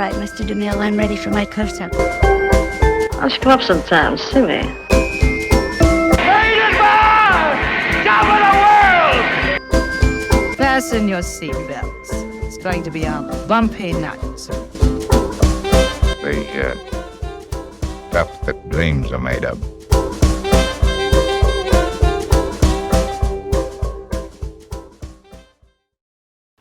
right, Mr. DeMille, I'm ready for my close-up. Why don't you come up sometime, see me? Fasten your seatbelts. It's going to be a bumpy night. The stuff that dreams are made of.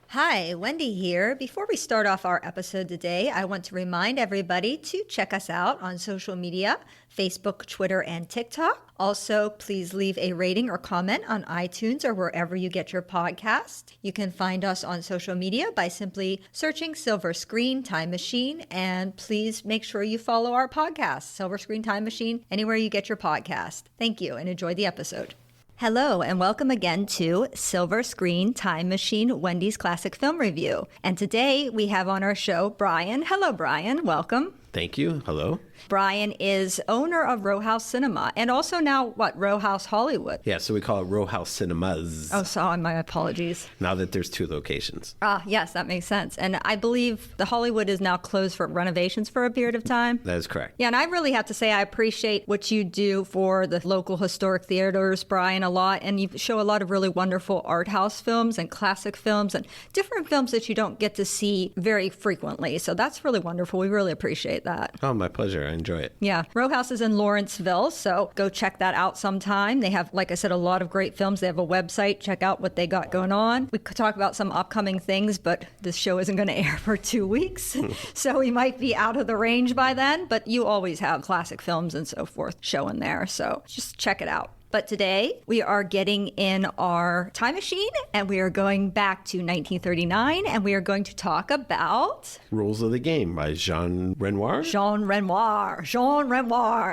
Hi, Wendy here. Before we start off our episode today, I want to remind everybody to check us out on social media, Facebook, Twitter, and TikTok. Also, please leave a rating or comment on iTunes or wherever you get your podcast. You can find us on social media by simply searching Silver Screen Time Machine, and please make sure you follow our podcast, Silver Screen Time Machine, anywhere you get your podcast. Thank you, and enjoy the episode. Hello, and welcome again to Silver Screen Time Machine, Wendy's Classic Film Review. And today we have on our show Brian. Hello, Brian. Welcome. Thank you. Hello. Brian is owner of Row House Cinema and also now, Row House Hollywood? Yeah, so we call it Row House Cinemas. Oh, so my apologies. Now that there's two locations. Yes, that makes sense. And I believe the Hollywood is now closed for renovations for a period of time. That is correct. Yeah, and I really have to say I appreciate what you do for the local historic theaters, Brian, a lot. And you show a lot of really wonderful art house films and classic films and different films that you don't get to see very frequently. So that's really wonderful. We really appreciate that. Oh, my pleasure. I enjoy it. Yeah. Row House is in Lawrenceville, so go check that out sometime. They have, like I said, a lot of great films. They have a website. Check out what they got going on. We could talk about some upcoming things, but this show isn't going to air for 2 weeks, so we might be out of the range by then, but you always have classic films and so forth showing there, so just check it out. But today we are getting in our time machine and we are going back to 1939 and we are going to talk about Rules of the Game by Jean Renoir. Jean Renoir.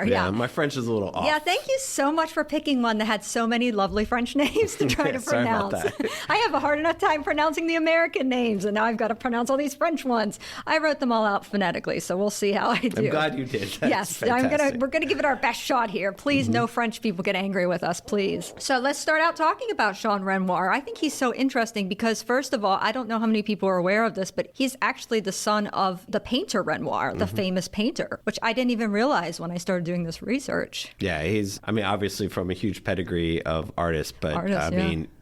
Yeah, my French is a little off. Yeah, thank you so much for picking one that had so many lovely French names to try to pronounce. Sorry about that. I have a hard enough time pronouncing the American names and now I've got to pronounce all these French ones. I wrote them all out phonetically, so we'll see how I do. I'm glad you did. That's yes, fantastic. we're gonna give it our best shot here. Please, no French people get angry with us, please. So let's start out talking about Jean Renoir. I think he's so interesting because, first of all, I don't know how many people are aware of this, but he's actually the son of the painter Renoir, the famous painter, which I didn't even realize when I started doing this research. Yeah, he's, obviously from a huge pedigree of artists, but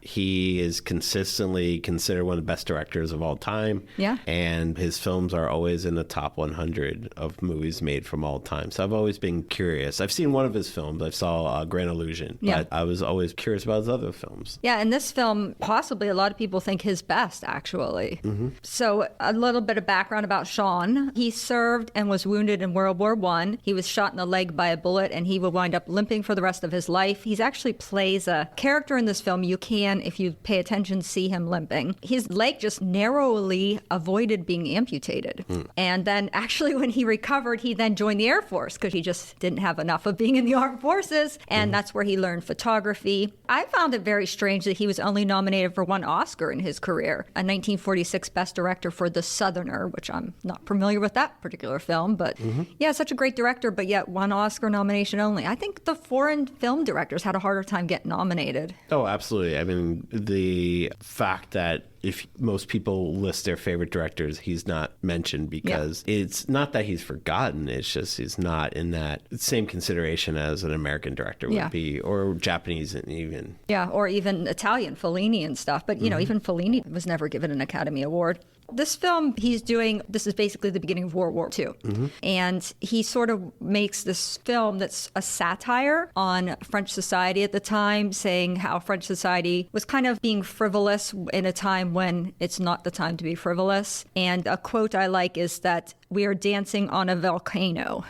he is consistently considered one of the best directors of all time. Yeah. And his films are always in the top 100 of movies made from all time. So I've always been curious. I've seen one of his films. I saw Grand Illusion, but I was always curious about his other films. Yeah, and this film, possibly a lot of people think his best, actually. So a little bit of background about Jean. He served and was wounded in World War I. He was shot in the leg by a bullet, and he would wind up limping for the rest of his life. He actually plays a character in this film. You can, if you pay attention, see him limping. His leg just narrowly avoided being amputated. And then actually when he recovered, he then joined the Air Force because he just didn't have enough of being in the armed forces. And that's where he learned photography. I found it very strange that he was only nominated for one Oscar in his career, a 1946 Best Director for The Southerner, which I'm not familiar with that particular film, but yeah, such a great director, but yet one Oscar nomination only. I think the foreign film directors had a harder time getting nominated. Oh, absolutely. I mean, the fact that if most people list their favorite directors, he's not mentioned because it's not that he's forgotten. It's just he's not in that same consideration as an American director would be, or Japanese even. Yeah, or even Italian, Fellini and stuff. But, you know, even Fellini was never given an Academy Award. This film he's doing, this is basically the beginning of World War II. And he sort of makes this film that's a satire on French society at the time, saying how French society was kind of being frivolous in a time when it's not the time to be frivolous. And a quote I like is that we are dancing on a volcano.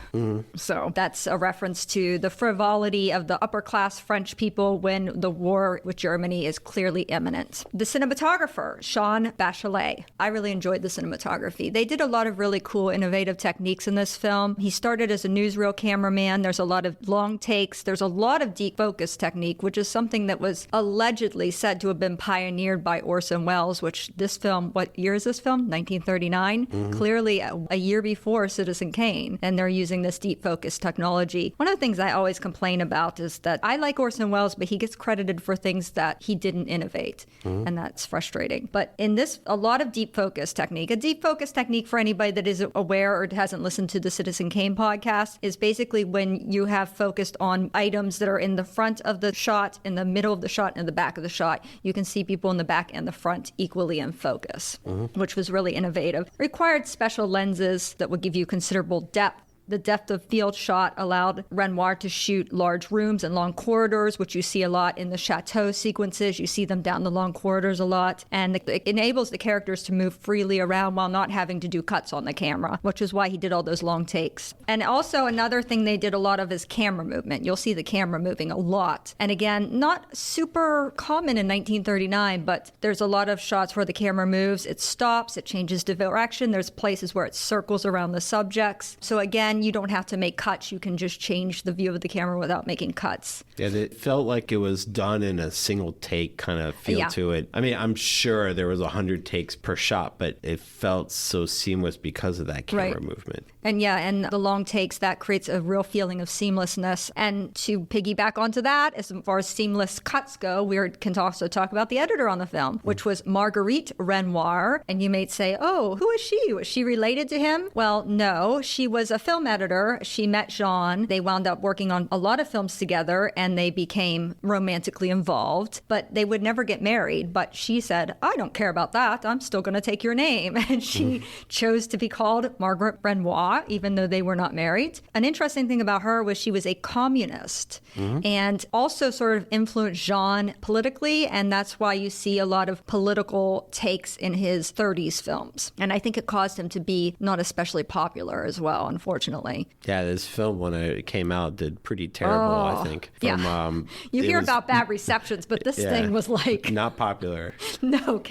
So that's a reference to the frivolity of the upper class French people when the war with Germany is clearly imminent. The cinematographer, Jean Bachelet. I really enjoyed the cinematography. They did a lot of really cool, innovative techniques in this film. He started as a newsreel cameraman. There's a lot of long takes. There's a lot of deep focus technique, which is something that was allegedly said to have been pioneered by Orson Welles, which this film, what year is this film? 1939? Clearly a year before Citizen Kane, and they're using this deep focus technology. One of the things I always complain about is that I like Orson Welles, but he gets credited for things that he didn't innovate, and that's frustrating. But in this, a lot of deep focus focus technique. A deep focus technique, for anybody that isn't aware or hasn't listened to the Citizen Kane podcast, is basically when you have focused on items that are in the front of the shot, in the middle of the shot, and the back of the shot. You can see people in the back and the front equally in focus, which was really innovative. Required special lenses that would give you considerable depth. The depth of field shot allowed Renoir to shoot large rooms and long corridors, which you see a lot in the chateau sequences. You see them down the long corridors a lot. And it enables the characters to move freely around while not having to do cuts on the camera, which is why he did all those long takes. And also another thing they did a lot of is camera movement. You'll see the camera moving a lot. And again, not super common in 1939, but there's a lot of shots where the camera moves, it stops, it changes direction. There's places where it circles around the subjects. So again, you don't have to make cuts. You can just change the view of the camera without making cuts. Yeah, it felt like it was done in a single take kind of feel to it. I mean, I'm sure there was 100 takes per shot, but it felt so seamless because of that camera movement. And and the long takes, that creates a real feeling of seamlessness. And to piggyback onto that, as far as seamless cuts go, we can also talk about the editor on the film, which was Marguerite Renoir. And you may say, oh, who is she? Was she related to him? Well, no, she was a film editor. She met Jean. They wound up working on a lot of films together, and they became romantically involved, but they would never get married. But she said, I don't care about that. I'm still going to take your name. And she chose to be called Margaret Renoir, even though they were not married. An interesting thing about her was she was a communist and also sort of influenced Jean politically. And that's why you see a lot of political takes in his 30s films. And I think it caused him to be not especially popular as well, unfortunately. Yeah, this film, when it came out, did pretty terrible, I think. You hear about bad receptions, but this thing was like... not popular. No,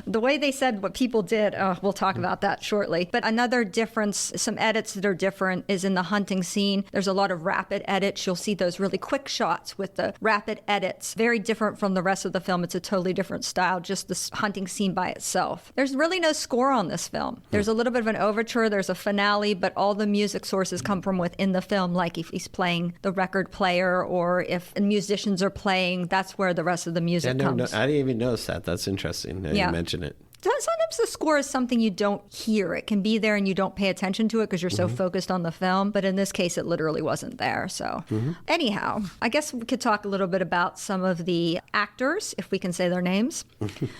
the way they said what people did, we'll talk about that shortly. But another difference, some edits that are different, is in the hunting scene. There's a lot of rapid edits. You'll see those really quick shots with the rapid edits. Very different from the rest of the film. It's a totally different style, just this hunting scene by itself. There's really no score on this film. There's a little bit of an overture, there's a finale, but all the music sources come from within the film, like if he's playing the record player or if musicians are playing, that's where the rest of the music comes. I didn't even notice that. That's interesting that you mention it. Sometimes the score is something you don't hear. It can be there and you don't pay attention to it because you're so focused on the film. But in this case, it literally wasn't there. So anyhow, I guess we could talk a little bit about some of the actors, if we can say their names.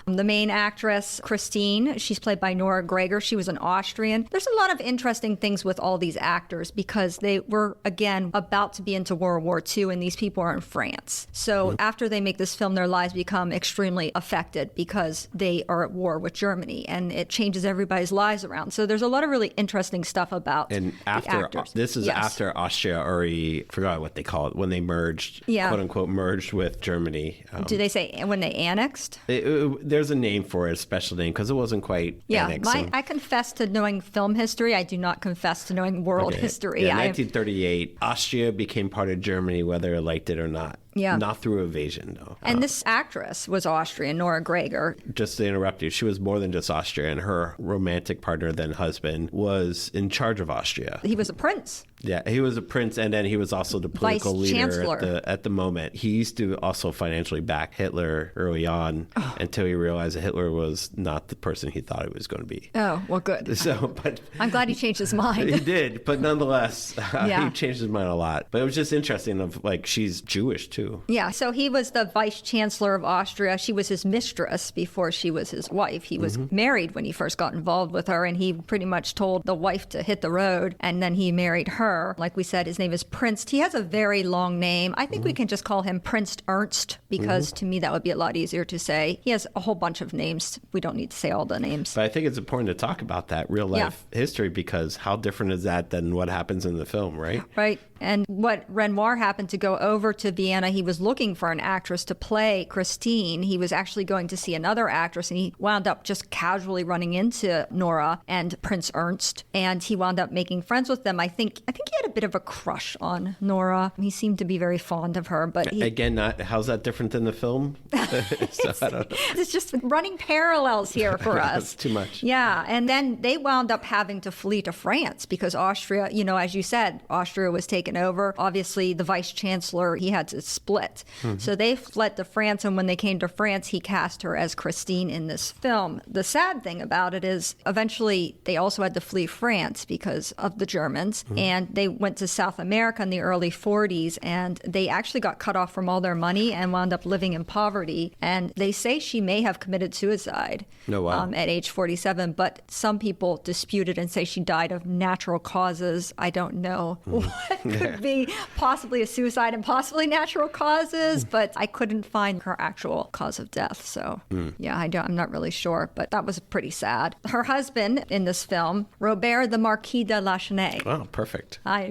The main actress, Christine, she's played by Nora Gregor. She was an Austrian. There's a lot of interesting things with all these actors because they were, again, about to be into World War II, and these people are in France. So after they make this film, their lives become extremely affected because they are at war with Germany, and it changes everybody's lives around. So there's a lot of really interesting stuff about the actors. This is after Austria already, forgot what they call it, when they merged, quote unquote, merged with Germany. Do they say when they annexed? There's a name for it, a special name, because it wasn't quite annexing. I confess to knowing film history. I do not confess to knowing world history. In 1938, Austria became part of Germany, whether it liked it or not. Yeah. Not through evasion, though. And this actress was Austrian, Nora Gregor. Just to interrupt you, she was more than just Austrian. Her romantic partner, then husband, was in charge of Austria. He was a prince. Yeah, he was a prince, and then he was also the political leader at the moment. He used to also financially back Hitler early on until he realized that Hitler was not the person he thought he was going to be. Oh, well, good. But I'm glad he changed his mind. He did, but nonetheless, he changed his mind a lot. But it was just interesting she's Jewish, too. Yeah, so he was the vice chancellor of Austria. She was his mistress before she was his wife. He was married when he first got involved with her, and he pretty much told the wife to hit the road, and then he married her. Like we said, his name is Prince. He has a very long name. I think we can just call him Prince Ernst because to me that would be a lot easier to say. He has a whole bunch of names. We don't need to say all the names. But I think it's important to talk about that real life history because how different is that than what happens in the film, right? Right. And what Renoir happened to go over to Vienna, he was looking for an actress to play Christine. He was actually going to see another actress, and he wound up just casually running into Nora and Prince Ernst, and he wound up making friends with them. I think he had a bit of a crush on Nora. He seemed to be very fond of her, but again, how's that different than the film? It's just running parallels here for us. It's too much. Yeah, and then they wound up having to flee to France because Austria, as you said, Austria was taken taken over. Obviously, the vice chancellor, he had to split. So they fled to France, and when they came to France, he cast her as Christine in this film. The sad thing about it is eventually they also had to flee France because of the Germans, and they went to South America in the early 40s, and they actually got cut off from all their money and wound up living in poverty. And they say she may have committed suicide at age 47, but some people dispute it and say she died of natural causes. I don't know what could be possibly a suicide and possibly natural causes, but I couldn't find her actual cause of death. So yeah, I'm not really sure, but that was pretty sad. Her husband in this film, Robert the Marquis de Lachenay. Oh, perfect. I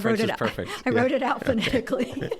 wrote it out. Perfect. I wrote it out phonetically.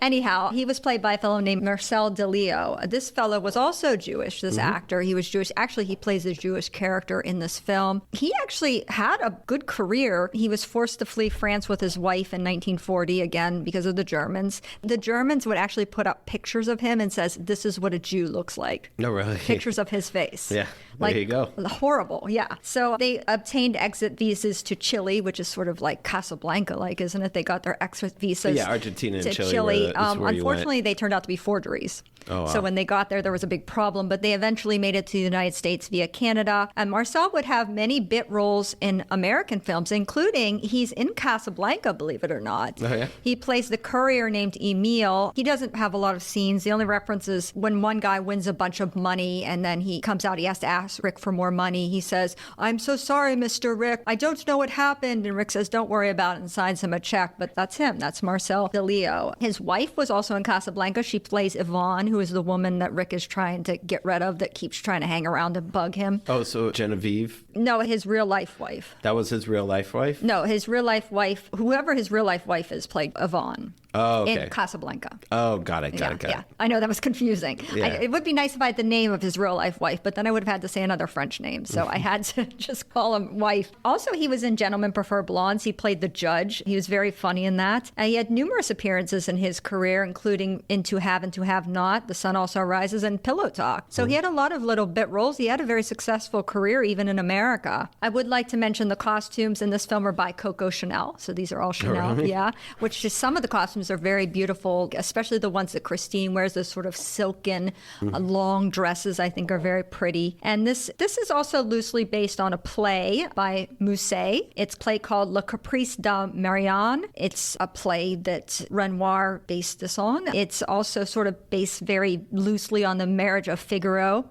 Anyhow, he was played by a fellow named Marcel Delio. This fellow was also Jewish, this actor. He was Jewish. Actually, he plays a Jewish character in this film. He actually had a good career. He was forced to flee France with his wife in 1940, again, because of the Germans. The Germans would actually put up pictures of him and says, this is what a Jew looks like. No, really? Pictures of his face. Yeah, there you go. Horrible, yeah. So they obtained exit visas to Chile, which is sort of like Casablanca-like, isn't it? They got their exit visas Yeah, Argentina and to Chile. Unfortunately, they turned out to be forgeries. Oh, wow. So when they got there was a big problem, but they eventually made it to the United States via Canada. And Marcel would have many bit roles in American films, including he's in Casablanca, believe it or not. Oh, yeah? He plays the courier named Emile. He doesn't have a lot of scenes. The only reference is when one guy wins a bunch of money and then he comes out, he has to ask Rick for more money. He says, I'm so sorry, Mr. Rick. I don't know what happened. And Rick says, don't worry about it, and signs him a check. But that's him. That's Marcel Delio. His wife was also in Casablanca. She plays Yvonne, who is the woman that Rick is trying to get rid of, that keeps trying to hang around and bug him. Oh, so Genevieve? No, his real life wife. That was his real life wife? No, his real life wife, whoever his real life wife is, played Yvonne. Oh, okay. In Casablanca. Oh, got it. Yeah, I know that was confusing. Yeah. It would be nice if I had the name of his real life wife, but then I would have had to say another French name. So I had to just call him wife. Also, he was in Gentlemen Prefer Blondes. He played the judge. He was very funny in that. He had numerous appearances in his career, including in To Have and To Have Not, The Sun Also Rises, and Pillow Talk. So he had a lot of little bit roles. He had a very successful career, even in America. I would like to mention the costumes in this film are by Coco Chanel. So these are all Chanel, really? yeah. Which is, some of the costumes are very beautiful, especially the ones that Christine wears, those sort of silken, long dresses, I think are very pretty. And this is also loosely based on a play by Musset. It's a play called Le Caprice de Marianne. It's a play that Renoir based this on. It's also sort of based very loosely on the Marriage of Figaro.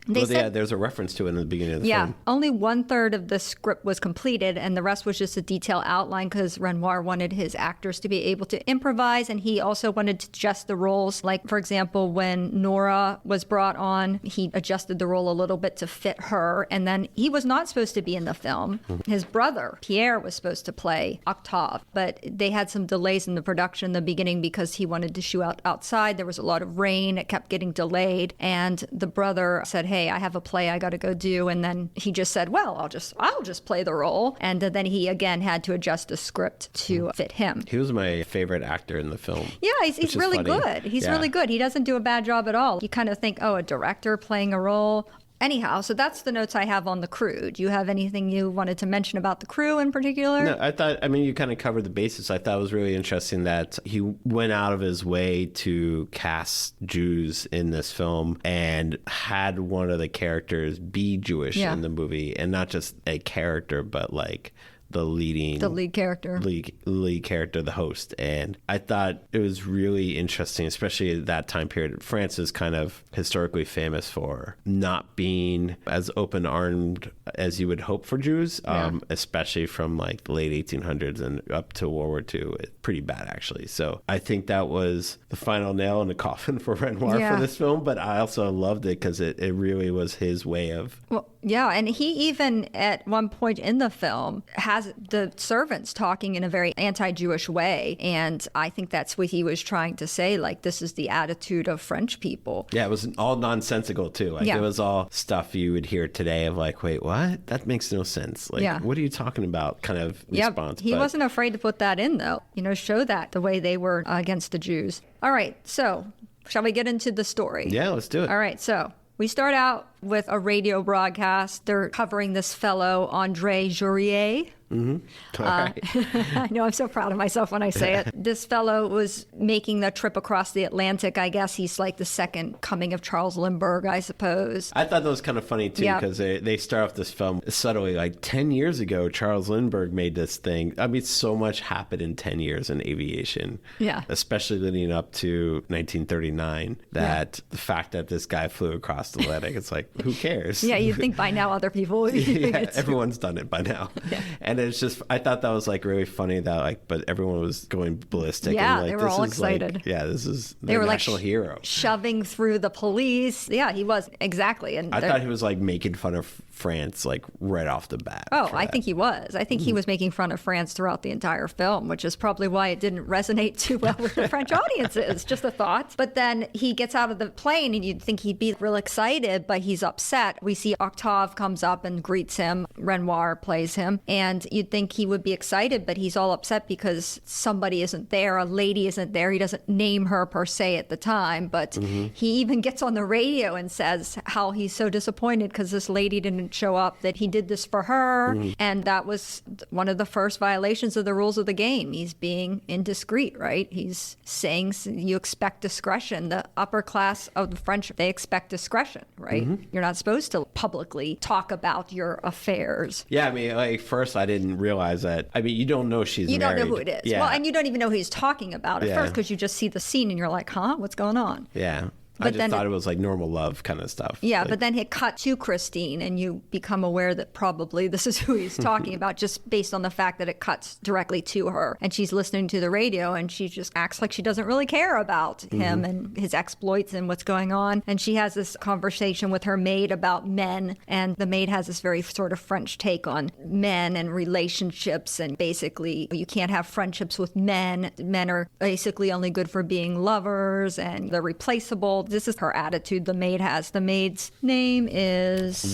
There's a reference to it in the beginning of the film. Only 1/3 of the script was completed, and the rest was just a detailed outline because Renoir wanted his actors to be able to improvise, and he also wanted to adjust the roles. Like, for example, when Nora was brought on, he adjusted the role a little bit to fit her, and then he was not supposed to be in the film. His brother, Pierre, was supposed to play Octave, but they had some delays in the production in the beginning because he wanted to shoot outside. There was a lot of rain. It kept getting delayed, and the brother said, hey, I have a play I got to go do. And then he just said, well, I'll just play the role. And then he again had to adjust the script to fit him. He was my favorite actor in the film. Yeah, he's really good. He's really good. He doesn't do a bad job at all. You kind of think, oh, a director playing a role. Anyhow, so that's the notes I have on the crew. Do you have anything you wanted to mention about the crew in particular? No, you kind of covered the basis. I thought it was really interesting that he went out of his way to cast Jews in this film and had one of the characters be Jewish in the movie, and not just a character, but like the lead character, the host. And I thought it was really interesting, especially at that time period. France is kind of historically famous for not being as open-armed as you would hope for Jews, especially from like the late 1800s and up to World War II. It's pretty bad, actually. So I think that was the final nail in the coffin for Renoir for this film, but I also loved it because it really was his way of... Well, yeah, and he even at one point in the film has the servants talking in a very anti-Jewish way, and I think that's what he was trying to say, like, this is the attitude of French people. Yeah, it was all nonsensical too. Like it was all stuff you would hear today of like, wait, what? That makes no sense. Like, what are you talking about? Kind of response. He wasn't afraid to put that in though. Show that the way they were against the Jews. All right, so shall we get into the story? Yeah, let's do it. All right, so we start out with a radio broadcast. They're covering this fellow, Andre Jurier. I know, I'm so proud of myself when I say it. This fellow was making the trip across the Atlantic. I guess he's like the second coming of Charles Lindbergh, I suppose. I thought that was kind of funny, too, because they start off this film subtly. Like 10 years ago, Charles Lindbergh made this thing. I mean, so much happened in 10 years in aviation. Yeah. Especially leading up to 1939, that the fact that this guy flew across the Atlantic, it's like, who cares? Yeah, you'd think by now other people... everyone's done it by now. Yeah. And it's just, I thought that was like really funny that like, but everyone was going ballistic. Yeah, and like, they were all excited. Like, this is the national hero. Shoving through the police. Yeah, he was, exactly. And I thought he was like making fun of France like right off the bat. Oh, I think he was. I think he was making fun of France throughout the entire film, which is probably why it didn't resonate too well with the French audiences. Just a thought. But then he gets out of the plane and you'd think he'd be real excited, but he's upset. We see Octave comes up and greets him. Renoir plays him. And you'd think he would be excited, but he's all upset because somebody isn't there. A lady isn't there. He doesn't name her per se at the time, but he even gets on the radio and says how he's so disappointed because this lady didn't show up, that he did this for her. And that was one of the first violations of the rules of the game. He's being indiscreet, right? He's saying you expect discretion. The upper class of the French, they expect discretion, right? You're not supposed to publicly talk about your affairs. Yeah, I mean, like first I didn't realize that. I mean, you don't know she's married. You don't know who it is. Yeah. Well, and you don't even know who he's talking about at first because you just see the scene and you're like, huh, what's going on? Yeah. But I just thought it was like normal love kind of stuff. Yeah, like, but then it cut to Christine and you become aware that probably this is who he's talking about just based on the fact that it cuts directly to her. And she's listening to the radio and she just acts like she doesn't really care about him and his exploits and what's going on. And she has this conversation with her maid about men. And the maid has this very sort of French take on men and relationships. And basically, you can't have friendships with men. Men are basically only good for being lovers and they're replaceable. This is her attitude the maid has. The maid's name is...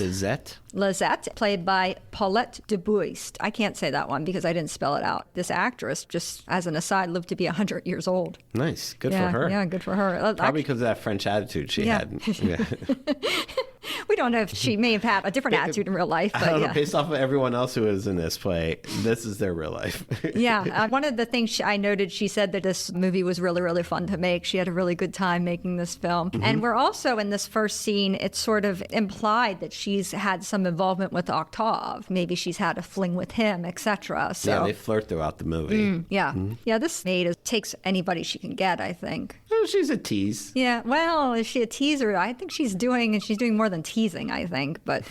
Lisette, played by Paulette Dubuist. I can't say that one because I didn't spell it out. This actress, just as an aside, lived to be 100 years old. Nice. Good for her. Yeah, good for her. Probably because of that French attitude she had. Yeah. We don't know if she may have had a different attitude in real life. But I don't know, based off of everyone else who is in this play, this is their real life. Yeah. One of the things I noted, she said that this movie was really, really fun to make. She had a really good time making this film. And we're also, in this first scene, it's sort of implied that she's had some involvement with Octave. Maybe she's had a fling with him, etc. So, yeah, they flirt throughout the movie. Yeah, this maid takes anybody she can get, I think. Well, she's a tease. Yeah, well, is she a teaser? I think she's doing more than teasing, I think, but...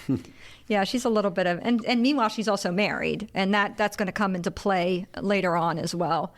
Yeah, she's a little bit of, and meanwhile, she's also married, and that's going to come into play later on as well.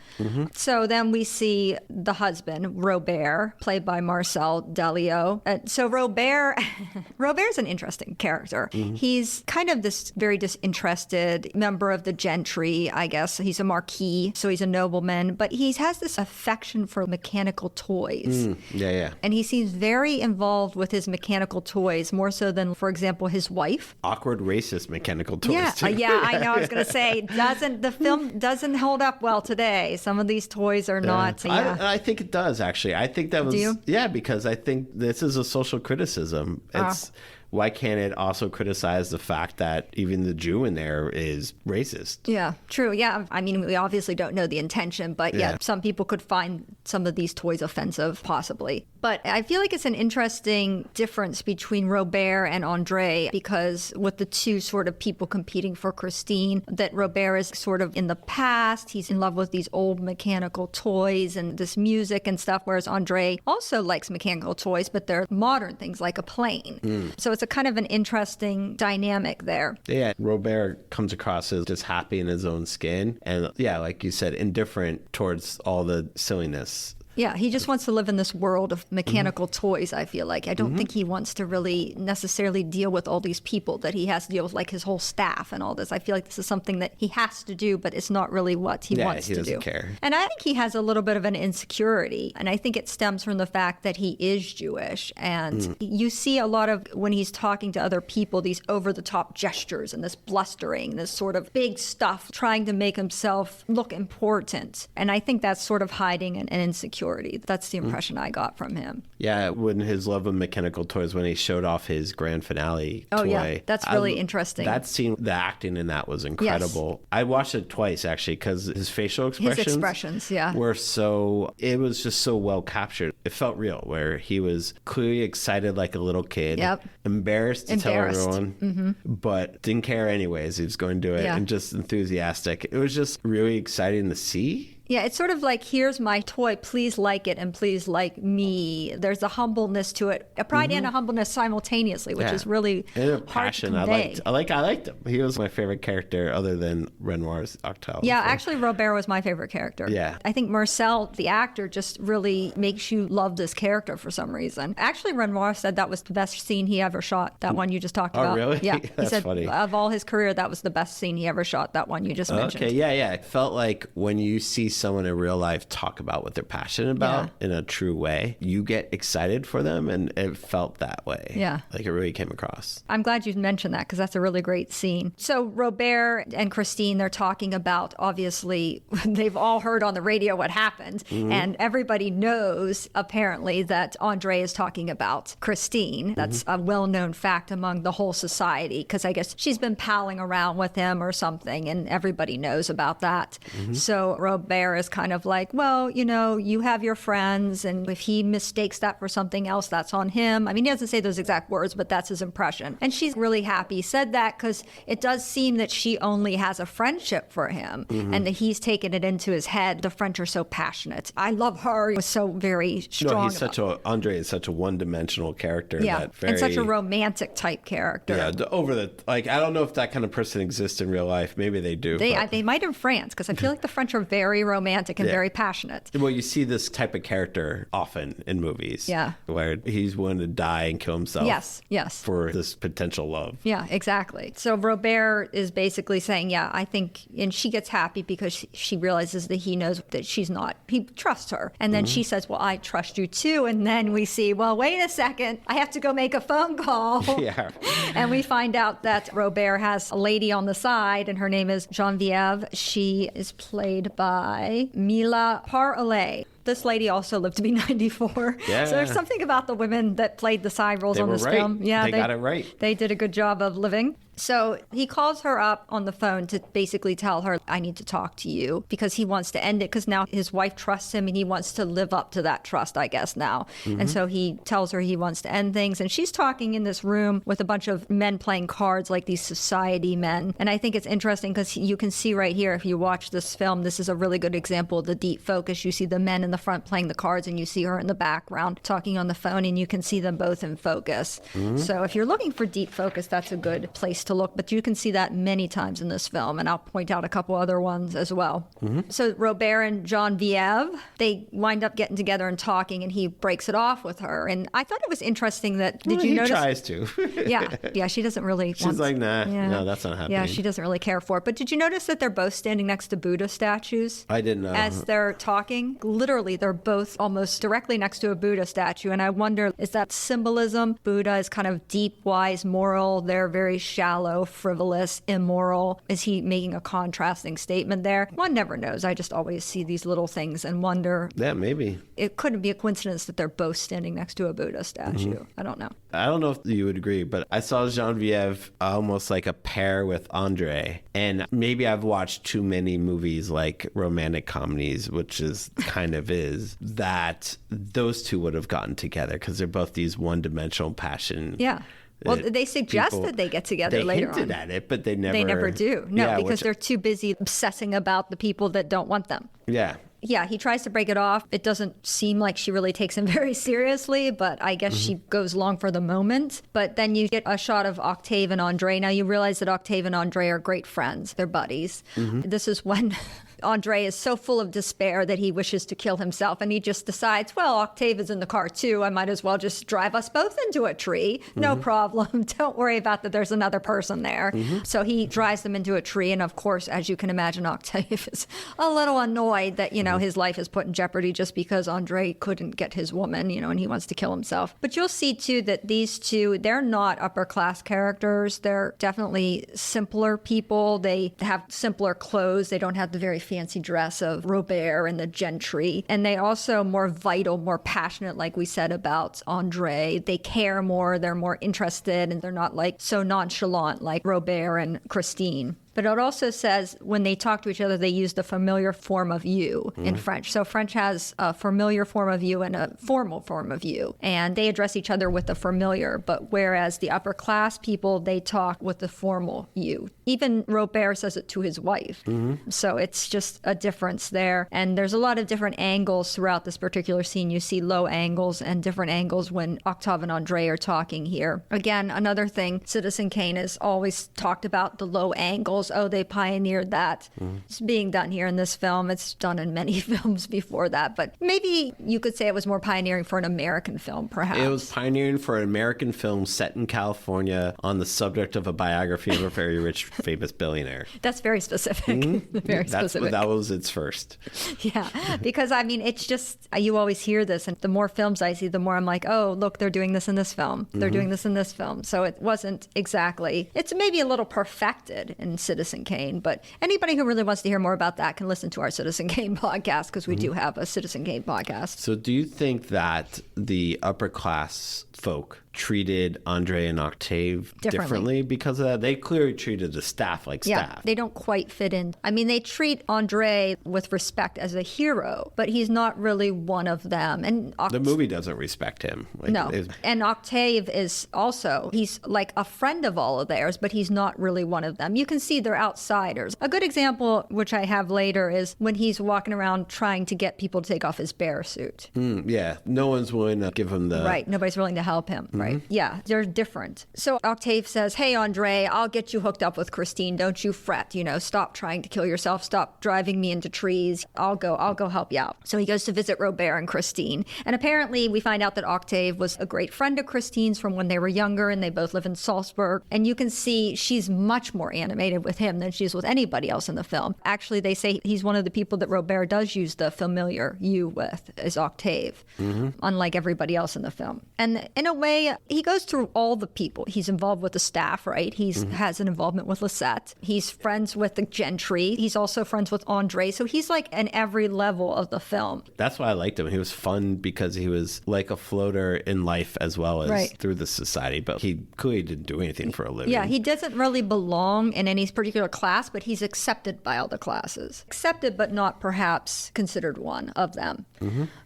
So then we see the husband, Robert, played by Marcel Delio. So Robert's an interesting character. He's kind of this very disinterested member of the gentry, I guess. He's a marquis, so he's a nobleman, but he has this affection for mechanical toys. Yeah. And he seems very involved with his mechanical toys, more so than, for example, his wife. Awkward racist mechanical toys too. Yeah, I know. I was going to say, the film doesn't hold up well today. Some of these toys are not. I think it does, actually. I think that was... Do you? Yeah, because I think this is a social criticism. It's... Why can't it also criticize the fact that even the Jew in there is racist? Yeah, true. Yeah. I mean, we obviously don't know the intention, but yeah, some people could find some of these toys offensive, possibly. But I feel like it's an interesting difference between Robert and Andre, because with the two sort of people competing for Christine, that Robert is sort of in the past. He's in love with these old mechanical toys and this music and stuff, whereas Andre also likes mechanical toys, but they're modern things like a plane. So it's a kind of an interesting dynamic there. Yeah, Robert comes across as just happy in his own skin. And yeah, like you said, indifferent towards all the silliness. Yeah, he just wants to live in this world of mechanical toys, I feel like. I don't think he wants to really necessarily deal with all these people that he has to deal with, like his whole staff and all this. I feel like this is something that he has to do, but it's not really what he wants to do. Yeah, he doesn't care. And I think he has a little bit of an insecurity, and I think it stems from the fact that he is Jewish. And you see a lot of, when he's talking to other people, these over-the-top gestures and this blustering, this sort of big stuff, trying to make himself look important. And I think that's sort of hiding an insecurity purity. That's the impression I got from him. Yeah, when his love of mechanical toys, when he showed off his grand finale toy. Yeah, that's really interesting. That scene, the acting in that was incredible. Yes. I watched it twice, actually, because his facial expressions were so, it was just so well captured. It felt real, where he was clearly excited like a little kid, embarrassed to tell everyone, but didn't care anyways. He was going to do it and just enthusiastic. It was just really exciting to see. Yeah, it's sort of like, here's my toy, please like it and please like me. There's a humbleness to it, a pride and a humbleness simultaneously, which is really hard to convey. I liked him. He was my favorite character other than Renoir's Octave. Yeah, actually Robert was my favorite character. Yeah. I think Marcel, the actor, just really makes you love this character for some reason. Actually, Renoir said that was the best scene he ever shot, that one you just talked about. Oh, really? Yeah. That's he said, funny. Of all his career, that was the best scene he ever shot, that one you just mentioned. Okay, yeah. It felt like when you see someone in real life talk about what they're passionate about in a true way, you get excited for them, and it felt that way. Yeah. Like it really came across. I'm glad you mentioned that, because that's a really great scene. So Robert and Christine, they're talking about, obviously, they've all heard on the radio what happened, and everybody knows, apparently, that Andre is talking about Christine. That's a well-known fact among the whole society, because I guess she's been palling around with him or something, and everybody knows about that. So Robert is kind of like, well, you have your friends, and if he mistakes that for something else, that's on him. I mean, he doesn't say those exact words, but that's his impression. And she's really happy he said that, because it does seem that she only has a friendship for him, and that he's taken it into his head. The French are so passionate. I love her. He was so very strong. No, Andre is such a one-dimensional character. Yeah, and such a romantic type character. Yeah, I don't know if that kind of person exists in real life. Maybe they do. They might in France, because I feel like the French are very romantic and very passionate. Well, you see this type of character often in movies. Yeah. Where he's willing to die and kill himself. Yes. For this potential love. Yeah, exactly. So Robert is basically saying, I think, and she gets happy because she realizes that he knows that he trusts her. And then she says, well, I trust you too. And then we see, well, wait a second, I have to go make a phone call. Yeah. And we find out that Robert has a lady on the side, and her name is Geneviève. She is played by Mila Parollet. This lady also lived to be 94. Yeah. So there's something about the women that played the side roles on this film. Yeah, they got it right. They did a good job of living. So he calls her up on the phone to basically tell her, I need to talk to you, because he wants to end it, because now his wife trusts him and he wants to live up to that trust, I guess, now. And so he tells her he wants to end things. And she's talking in this room with a bunch of men playing cards, like these society men. And I think it's interesting because you can see right here, if you watch this film, this is a really good example of the deep focus. You see the men in the front playing the cards, and you see her in the background talking on the phone, and you can see them both in focus. So if you're looking for deep focus, that's a good place to look. But you can see that many times in this film, and I'll point out a couple other ones as well. So Robert and Geneviève, they wind up getting together and talking, and he breaks it off with her. And I thought it was interesting that, did you notice? He tries to. Yeah, she doesn't really She's like, nah, no, that's not happening. Yeah, she doesn't really care for it. But did you notice that they're both standing next to Buddha statues? I didn't know. As they're talking, literally, they're both almost directly next to a Buddha statue. And I wonder, is that symbolism? Buddha is kind of deep, wise, moral. They're very shallow, frivolous, immoral. Is he making a contrasting statement there? One never knows. I just always see these little things and wonder. Yeah, maybe. It couldn't be a coincidence that they're both standing next to a Buddha statue. I don't know. I don't know if you would agree, but I saw Geneviève almost like a pair with Andre. And maybe I've watched too many movies like romantic comedies, which is kind of is, that those two would have gotten together, because they're both these one-dimensional passion. Yeah. Well, they suggest that they get together later on. They hinted at it, but they never... They never do. No, yeah, because they're too busy obsessing about the people that don't want them. Yeah. Yeah, he tries to break it off. It doesn't seem like she really takes him very seriously, but I guess she goes along for the moment. But then you get a shot of Octave and Andre. Now you realize that Octave and Andre are great friends. They're buddies. This is when Andre is so full of despair that he wishes to kill himself, and he just decides, well, Octave is in the car too. I might as well just drive us both into a tree. No problem. Don't worry about that. There's another person there. So he drives them into a tree. And of course, as you can imagine, Octave is a little annoyed that, his life is put in jeopardy just because Andre couldn't get his woman, and he wants to kill himself. But you'll see too that these two, they're not upper class characters. They're definitely simpler people. They have simpler clothes. They don't have the very fancy dress of Robert and the gentry. And they also more vital, more passionate, like we said about Andre. They care more, they're more interested, and they're not like so nonchalant like Robert and Christine. But it also says when they talk to each other, they use the familiar form of you in French. So French has a familiar form of you and a formal form of you. And they address each other with the familiar. But whereas the upper class people, they talk with the formal you. Even Robert says it to his wife. So it's just a difference there. And there's a lot of different angles throughout this particular scene. You see low angles and different angles when Octave and Andre are talking here. Again, another thing, Citizen Kane has always talked about the low angles. Oh, they pioneered that. It's being done here in this film. It's done in many films before that. But maybe you could say it was more pioneering for an American film, perhaps. It was pioneering for an American film set in California on the subject of a biography of a very rich, famous billionaire. That's very specific. Very specific. That was its first. Yeah, because I mean, it's just, you always hear this, and the more films I see, the more I'm like, oh, look, they're doing this in this film. They're doing this in this film. So it wasn't exactly, it's maybe a little perfected in Citizen Kane, but anybody who really wants to hear more about that can listen to our Citizen Kane podcast, because we do have a Citizen Kane podcast. So do you think that the upper class folk treated Andre and Octave differently because of that? They clearly treated the staff like staff. Yeah, they don't quite fit in. I mean, they treat Andre with respect as a hero, but he's not really one of them. And the movie doesn't respect him. No. And Octave is also, he's like a friend of all of theirs, but he's not really one of them. You can see they're outsiders. A good example, which I have later, is when he's walking around trying to get people to take off his bear suit. Yeah, no one's willing to give him the... Right, nobody's willing to help him. Right. Yeah, they're different. So Octave says, hey, Andre, I'll get you hooked up with Christine. Don't you fret. Stop trying to kill yourself. Stop driving me into trees. I'll go help you out. So he goes to visit Robert and Christine. And apparently we find out that Octave was a great friend of Christine's from when they were younger, and they both live in Salzburg. And you can see she's much more animated with him than she is with anybody else in the film. Actually, they say he's one of the people that Robert does use the familiar you with, is Octave, unlike everybody else in the film. And in a way, he goes through all the people. He's involved with the staff, right? He has an involvement with Lisette. He's friends with the gentry. He's also friends with Andre. So he's like in every level of the film. That's why I liked him. He was fun because he was like a floater in life as well as through the society. But he clearly didn't do anything for a living. Yeah, he doesn't really belong in any particular class, but he's accepted by all the classes. Accepted, but not perhaps considered one of them.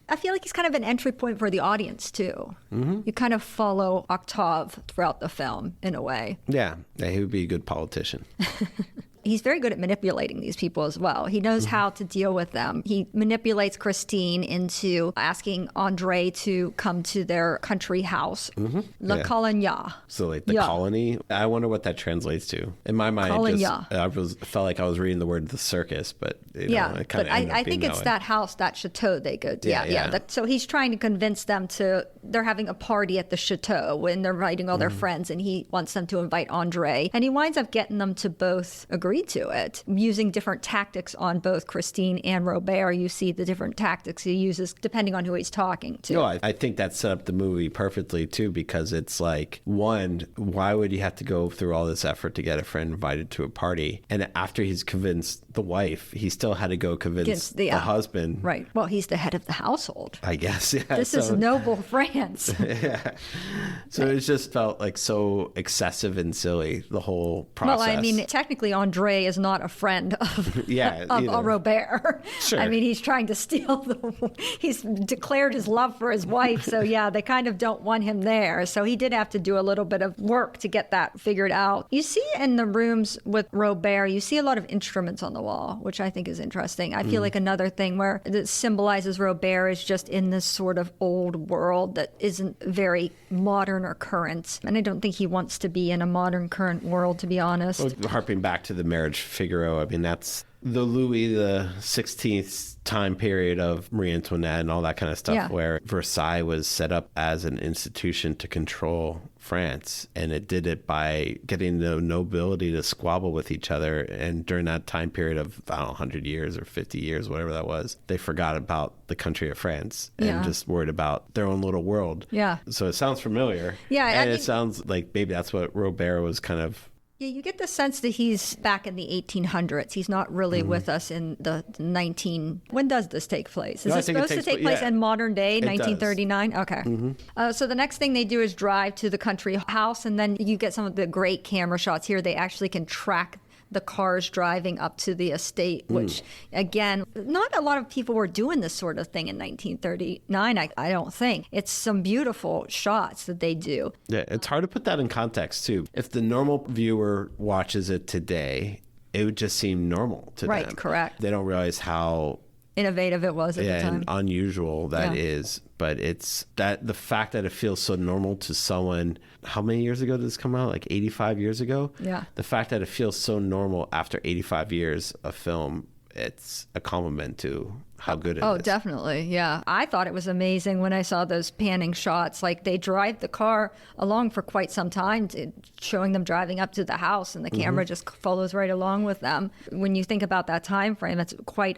I feel like he's kind of an entry point for the audience, too. You kind of follow Octave throughout the film, in a way. Yeah, he would be a good politician. He's very good at manipulating these people as well. He knows how to deal with them. He manipulates Christine into asking Andre to come to their country house, La Colonia. So like the colony. I wonder what that translates to. In my mind, I felt like I was reading the word the circus, but it kind of I think it's that house, that chateau they go to. So he's trying to convince them they're having a party at the chateau when they're inviting all their friends, and he wants them to invite Andre. And he winds up getting them to both agree to it, using different tactics on both Christine and Robert. You see the different tactics he uses depending on who he's talking to. I think that set up the movie perfectly too, because it's like, one, why would you have to go through all this effort to get a friend invited to a party? And after he's convinced the wife, he still had to go convince the husband. Right. Well, he's the head of the household, I guess. Yeah. This is noble France. Yeah. So it just felt like so excessive and silly, the whole process. Well, I mean, technically Andre is not a friend of Robert. Sure. I mean, he's trying to steal he's declared his love for his wife. So yeah, they kind of don't want him there. So he did have to do a little bit of work to get that figured out. You see in the rooms with Robert, you see a lot of instruments on the wall, which I think is interesting. I feel like another thing where it symbolizes Robert is just in this sort of old world that isn't very modern or current. And I don't think he wants to be in a modern, current world, to be honest. Well, harping back to the marriage Figaro, I mean, that's the Louis the 16th time period of Marie Antoinette and all that kind of stuff, where Versailles was set up as an institution to control France, and it did it by getting the nobility to squabble with each other. And during that time period of, I don't know, 100 years or 50 years, whatever that was, they forgot about the country of France and just worried about their own little world. Yeah. So it sounds familiar. Yeah. And it sounds like maybe that's what Robert was kind of Yeah, you get the sense that he's back in the 1800s. He's not really with us in the 19... When does this take place? Is No, I it think it supposed to takes take pla- place yeah. in modern day, It does. 1939? Okay. So the next thing they do is drive to the country house, and then you get some of the great camera shots here. They actually can track the cars driving up to the estate, which, again, not a lot of people were doing this sort of thing in 1939, I don't think. It's some beautiful shots that they do. Yeah, it's hard to put that in context, too. If the normal viewer watches it today, it would just seem normal to them. Right, correct. They don't realize how Innovative it was at the time. and unusual that Yeah. is. But it's that the fact that it feels so normal to someone. How many years ago did this come out? Like 85 years ago? Yeah. The fact that it feels so normal after 85 years of film, it's a compliment to how good it is. Oh, definitely. Yeah. I thought it was amazing when I saw those panning shots. Like they drive the car along for quite some time, showing them driving up to the house, and the camera just follows right along with them. When you think about that time frame, it's quite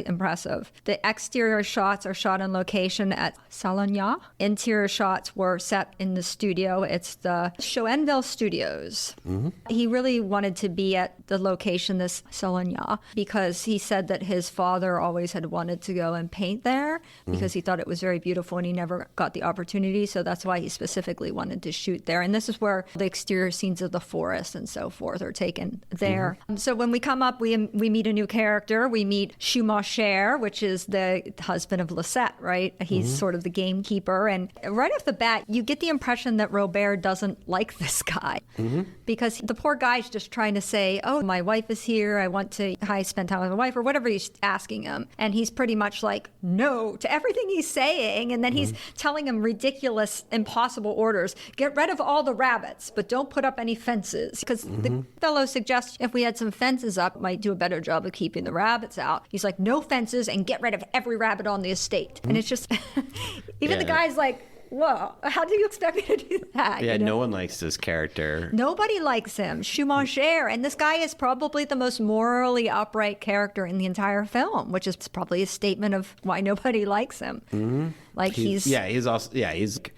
impressive. The exterior shots are shot on location at Salogna. Interior shots were set in the studio. It's the Schoenville Studios. He really wanted to be at the location, this Salogna, because he said that his father always had wanted to go and paint there because he thought it was very beautiful and he never got the opportunity. So that's why he specifically wanted to shoot there. And this is where the exterior scenes of the forest and so forth are taken there. So when we come up, we meet a new character. We meet Schumacher, which is the husband of Lisette, right? He's sort of the gamekeeper. And right off the bat, you get the impression that Robert doesn't like this guy because the poor guy's just trying to say, oh, my wife is here. I spend time with my wife or whatever he's asking him. And he's pretty much like, no to everything he's saying. And then he's telling him ridiculous, impossible orders. Get rid of all the rabbits, but don't put up any fences. Because the fellow suggests if we had some fences up, it might do a better job of keeping the rabbits out. He's like, no fences and get rid of every rabbit on the estate. And it's just, even the guy's like, whoa, how do you expect me to do that? Yeah, you know? no one likes this character. Nobody likes him. Schumacher. And this guy is probably the most morally upright character in the entire film, which is probably a statement of why nobody likes him. Like he's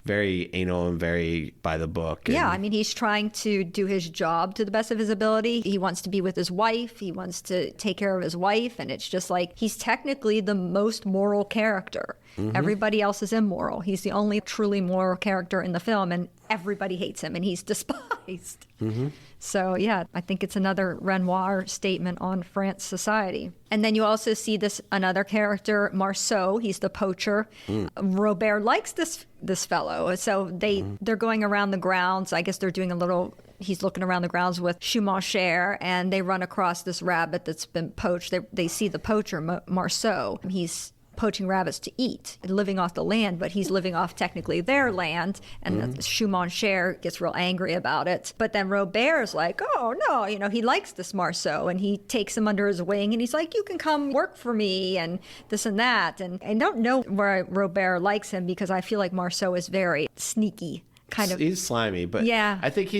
very anal and very by the book. Yeah, and- I mean, he's trying to do his job to the best of his ability. He wants to be with his wife. He wants to take care of his wife. And it's just like, he's technically the most moral character. Everybody else is immoral. He's the only truly moral character in the film, and everybody hates him, and he's despised. So, yeah, I think it's another Renoir statement on France society. And then you also see another character, Marceau. He's the poacher. Robert likes this fellow. So they're going around the grounds. I guess they're doing he's looking around the grounds with Schumacher, and they run across this rabbit that's been poached. They see the poacher, Marceau. He's poaching rabbits to eat, living off the land, but he's living off technically their land, and Schumacher gets real angry about it. But then Robert's like, oh no, he likes this Marceau, and he takes him under his wing, and he's like, you can come work for me, and this and that. And I don't know where Robert likes him, because I feel like Marceau is very sneaky. Kind of. He's slimy, but yeah. I think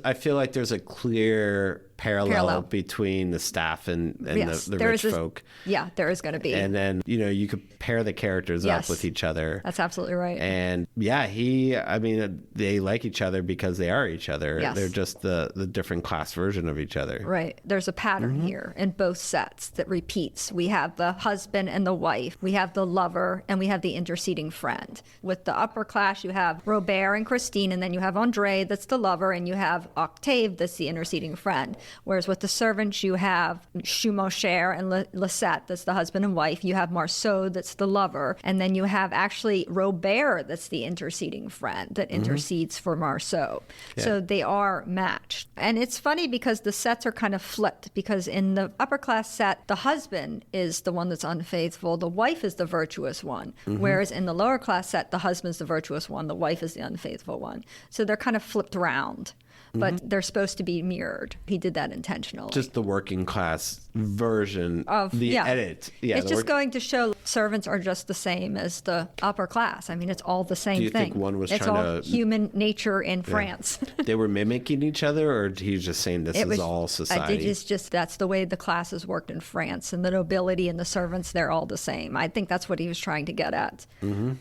I feel like there's a clear parallel between the staff and Yes, the there rich is folk. Yeah, there is going to be. And then, you could pair the characters Yes. up with each other. That's absolutely right. And yeah, they like each other because they are each other. Yes. They're just the different class version of each other. Right. There's a pattern here in both sets that repeats. We have the husband and the wife. We have the lover, and we have the interceding friend. With the upper class, you have Robert and Christine, and then you have André, that's the lover, and you have Octave, that's the interceding friend. Whereas with the servants, you have Schumacher and Lisette, that's the husband and wife. You have Marceau, that's the lover. And then you have actually Robert, that's the interceding friend that intercedes for Marceau. Yeah. So they are matched. And it's funny because the sets are kind of flipped, because in the upper class set, the husband is the one that's unfaithful. The wife is the virtuous one. Whereas in the lower class set, the husband's the virtuous one. The wife is the unfaithful one. So they're kind of flipped around. But they're supposed to be mirrored. He did that intentionally. Just the working class version Of the edit. Yeah, it's just going to show servants are just the same as the upper class. I mean, it's all the same Do you thing. think one was it's trying all to human nature in France. They were mimicking each other, or he's just saying this is all society? It's just that's the way the classes worked in France, and the nobility and the servants, they're all the same. I think that's what he was trying to get at.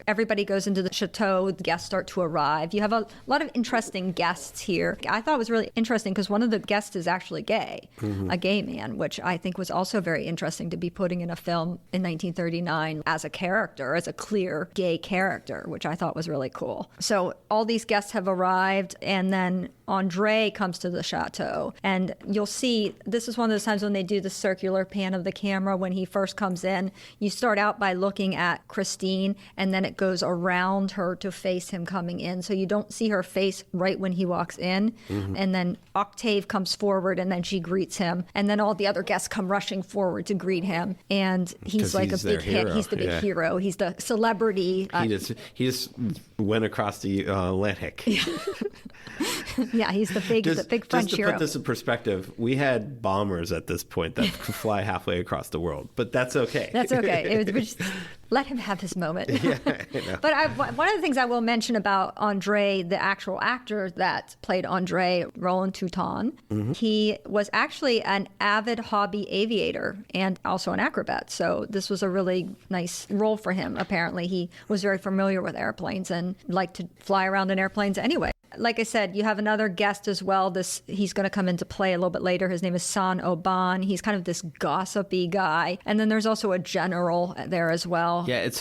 Everybody goes into the chateau, the guests start to arrive. You have a lot of interesting guests here. I thought it was really interesting because one of the guests is actually gay, a gay man, which I think was also very interesting to be putting in a film in 1939 as a character, as a clear gay character, which I thought was really cool. So all these guests have arrived, and then Andre comes to the chateau, and you'll see this is one of those times when they do the circular pan of the camera when he first comes in. You start out by looking at Christine, and then it goes around her to face him coming in, so you don't see her face right when he walks in. And then Octave comes forward, and then she greets him, and then all the other guests come rushing forward to greet him, and he's like he's a big their hero. hit. He's the big hero. He's the celebrity. He just went across the Atlantic. Yeah, he's the big French just to hero. put this in perspective, we had bombers at this point that could fly halfway across the world, but that's okay. That's okay. Let him have his moment. Yeah, I know. But one of the things I will mention about Andre, the actual actor that played Andre, Roland Touton, he was actually an avid hobby aviator and also an acrobat. So this was a really nice role for him. Apparently, he was very familiar with airplanes and liked to fly around in airplanes anyway. Like I said, you have another guest as well. He's going to come into play a little bit later. His name is San Oban. He's kind of this gossipy guy. And then there's also a general there as well. Yeah, it's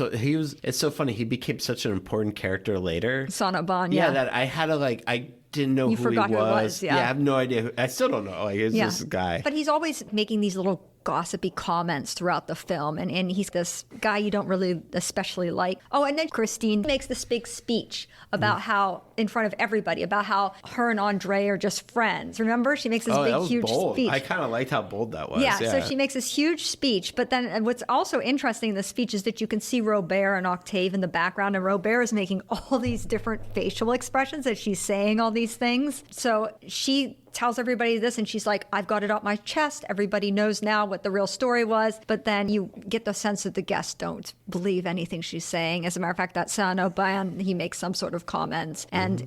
so funny. He became such an important character later. San Oban, Yeah, that I had to I didn't know who he was. Yeah. I have no idea. I still don't know. It's this guy. But he's always making these little gossipy comments throughout the film. And he's this guy you don't really especially like. Oh, and then Christine makes this big speech about how, in front of everybody, about how her and Andre are just friends. Remember? She makes this big, that was huge bold. speech. I kind of liked how bold that was. Yeah, so she makes this huge speech. But then what's also interesting in the speech is that you can see Robert and Octave in the background, and Robert is making all these different facial expressions as she's saying all these things. So she tells everybody this, and she's like, I've got it off my chest. Everybody knows now what the real story was. But then you get the sense that the guests don't believe anything she's saying. As a matter of fact, that San Oban, he makes some sort of comments. And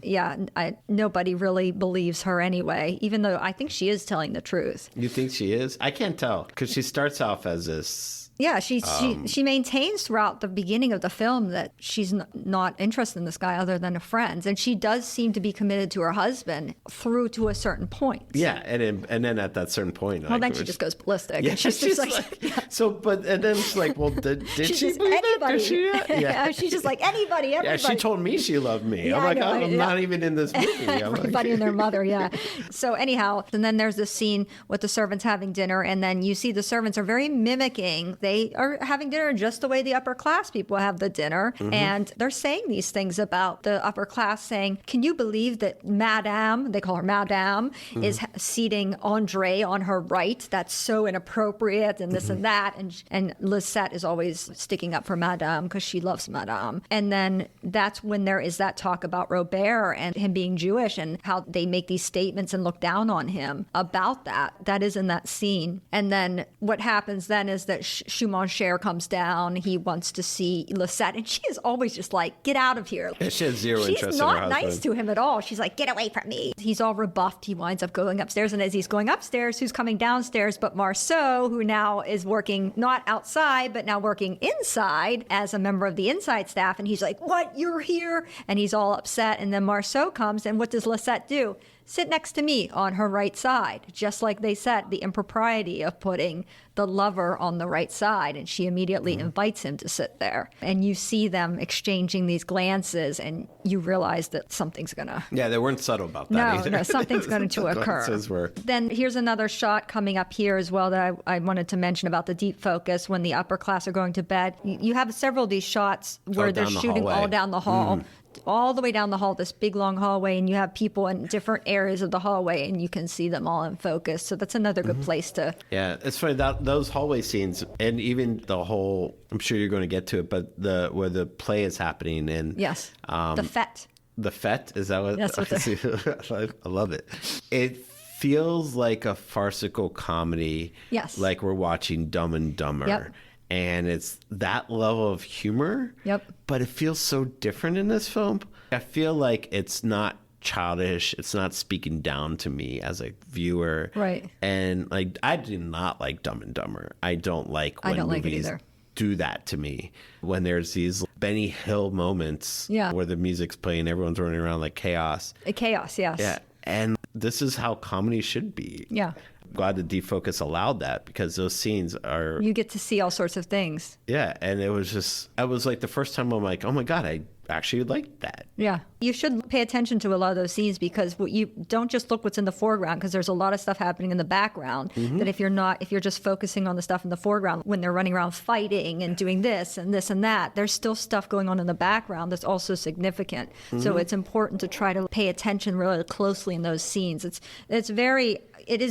nobody really believes her anyway, even though I think she is telling the truth. You think she is? I can't tell, because she starts off as this... Yeah, she maintains throughout the beginning of the film that she's not interested in this guy other than a friend. And she does seem to be committed to her husband through to a certain point. Yeah, and then at that certain point... Well, then she just goes ballistic. Yeah, and she's just like... and then she's like, well, did she believe anybody. it? Yeah. She's just like, anybody. Yeah, she told me she loved me. Yeah, I'm like, I'm not even in this movie. Everybody and their mother, yeah. So anyhow, and then there's this scene with the servants having dinner, and then you see the servants are very mimicking. They are having dinner just the way the upper class people have the dinner. And they're saying these things about the upper class, saying, can you believe that Madame, they call her Madame, is seating Andre on her right? That's so inappropriate, and this and that. And Lisette is always sticking up for Madame because she loves Madame. And then that's when there is that talk about Robert and him being Jewish and how they make these statements and look down on him about that. That is in that scene. And then what happens then is that Schumann-Cher comes down. He wants to see Lisette, and she is always just like, get out of here. Yeah, she has zero interest in her She's not husband. nice to him at all. She's like, get away from me. He's all rebuffed. He winds up going upstairs, and as he's going upstairs, who's coming downstairs but Marceau, who now is working not outside, but now working inside as a member of the inside staff. And he's like, what, you're here? And he's all upset. And then Marceau comes, and what does Lisette do? Sit next to me on her right side, just like they said, the impropriety of putting the lover on the right side. And she immediately invites him to sit there. And you see them exchanging these glances, and you realize that something's going to... Yeah, they weren't subtle about that either. No, something's going to occur. Then here's another shot coming up here as well that I wanted to mention about the deep focus when the upper class are going to bed. You have several of these shots where they're shooting all down the hall. All the way down the hall, this big long hallway, and you have people in different areas of the hallway, and you can see them all in focus. So that's another good place to... Yeah, it's funny, those hallway scenes, and even the whole, I'm sure you're going to get to it, but where the play is happening. And yes, the fete. The fete? Is that what? That's what I love it. It feels like a farcical comedy. Yes. Like we're watching Dumb and Dumber. Yep. And it's that level of humor. Yep. But it feels so different in this film. I feel like it's not childish. It's not speaking down to me as a viewer. Right. And like, I do not like Dumb and Dumber. I don't like when like it movies either. do that to me. When there's these Benny Hill moments Yeah. where the music's playing, everyone's running around like chaos. Chaos, yes. Yeah. And this is how comedy should be. Yeah. I'm glad the defocus allowed that, because those scenes are, You get to see all sorts of things. yeah. And it was like the first time I'm like, oh my God, I actually liked that. Yeah. You should pay attention to a lot of those scenes, because you don't just look what's in the foreground, because there's a lot of stuff happening in the background that if you're just focusing on the stuff in the foreground, when they're running around fighting and doing this and that, there's still stuff going on in the background that's also significant. So it's important to try to pay attention really closely in those scenes. It is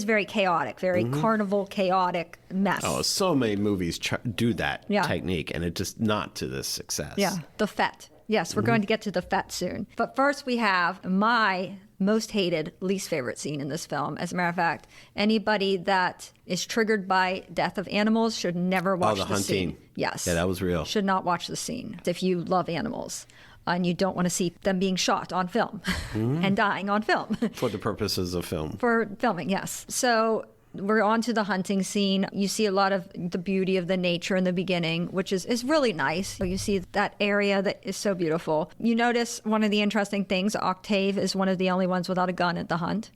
very chaotic, very carnival, chaotic mess. Oh, so many movies do that Yeah. technique, and it just not to this success. Yeah, the fete. Yes, we're going to get to the fete soon. But first we have my most hated, least favorite scene in this film. As a matter of fact, anybody that is triggered by death of animals should never watch the the hunting. scene. Yes. Yeah, that was real. Should not watch the scene if you love animals and you don't want to see them being shot on film and dying on film. For the purposes of film. For filming, yes. So we're on to the hunting scene. You see a lot of the beauty of the nature in the beginning, which is really nice. You see that area that is so beautiful. You notice one of the interesting things, Octave is one of the only ones without a gun at the hunt.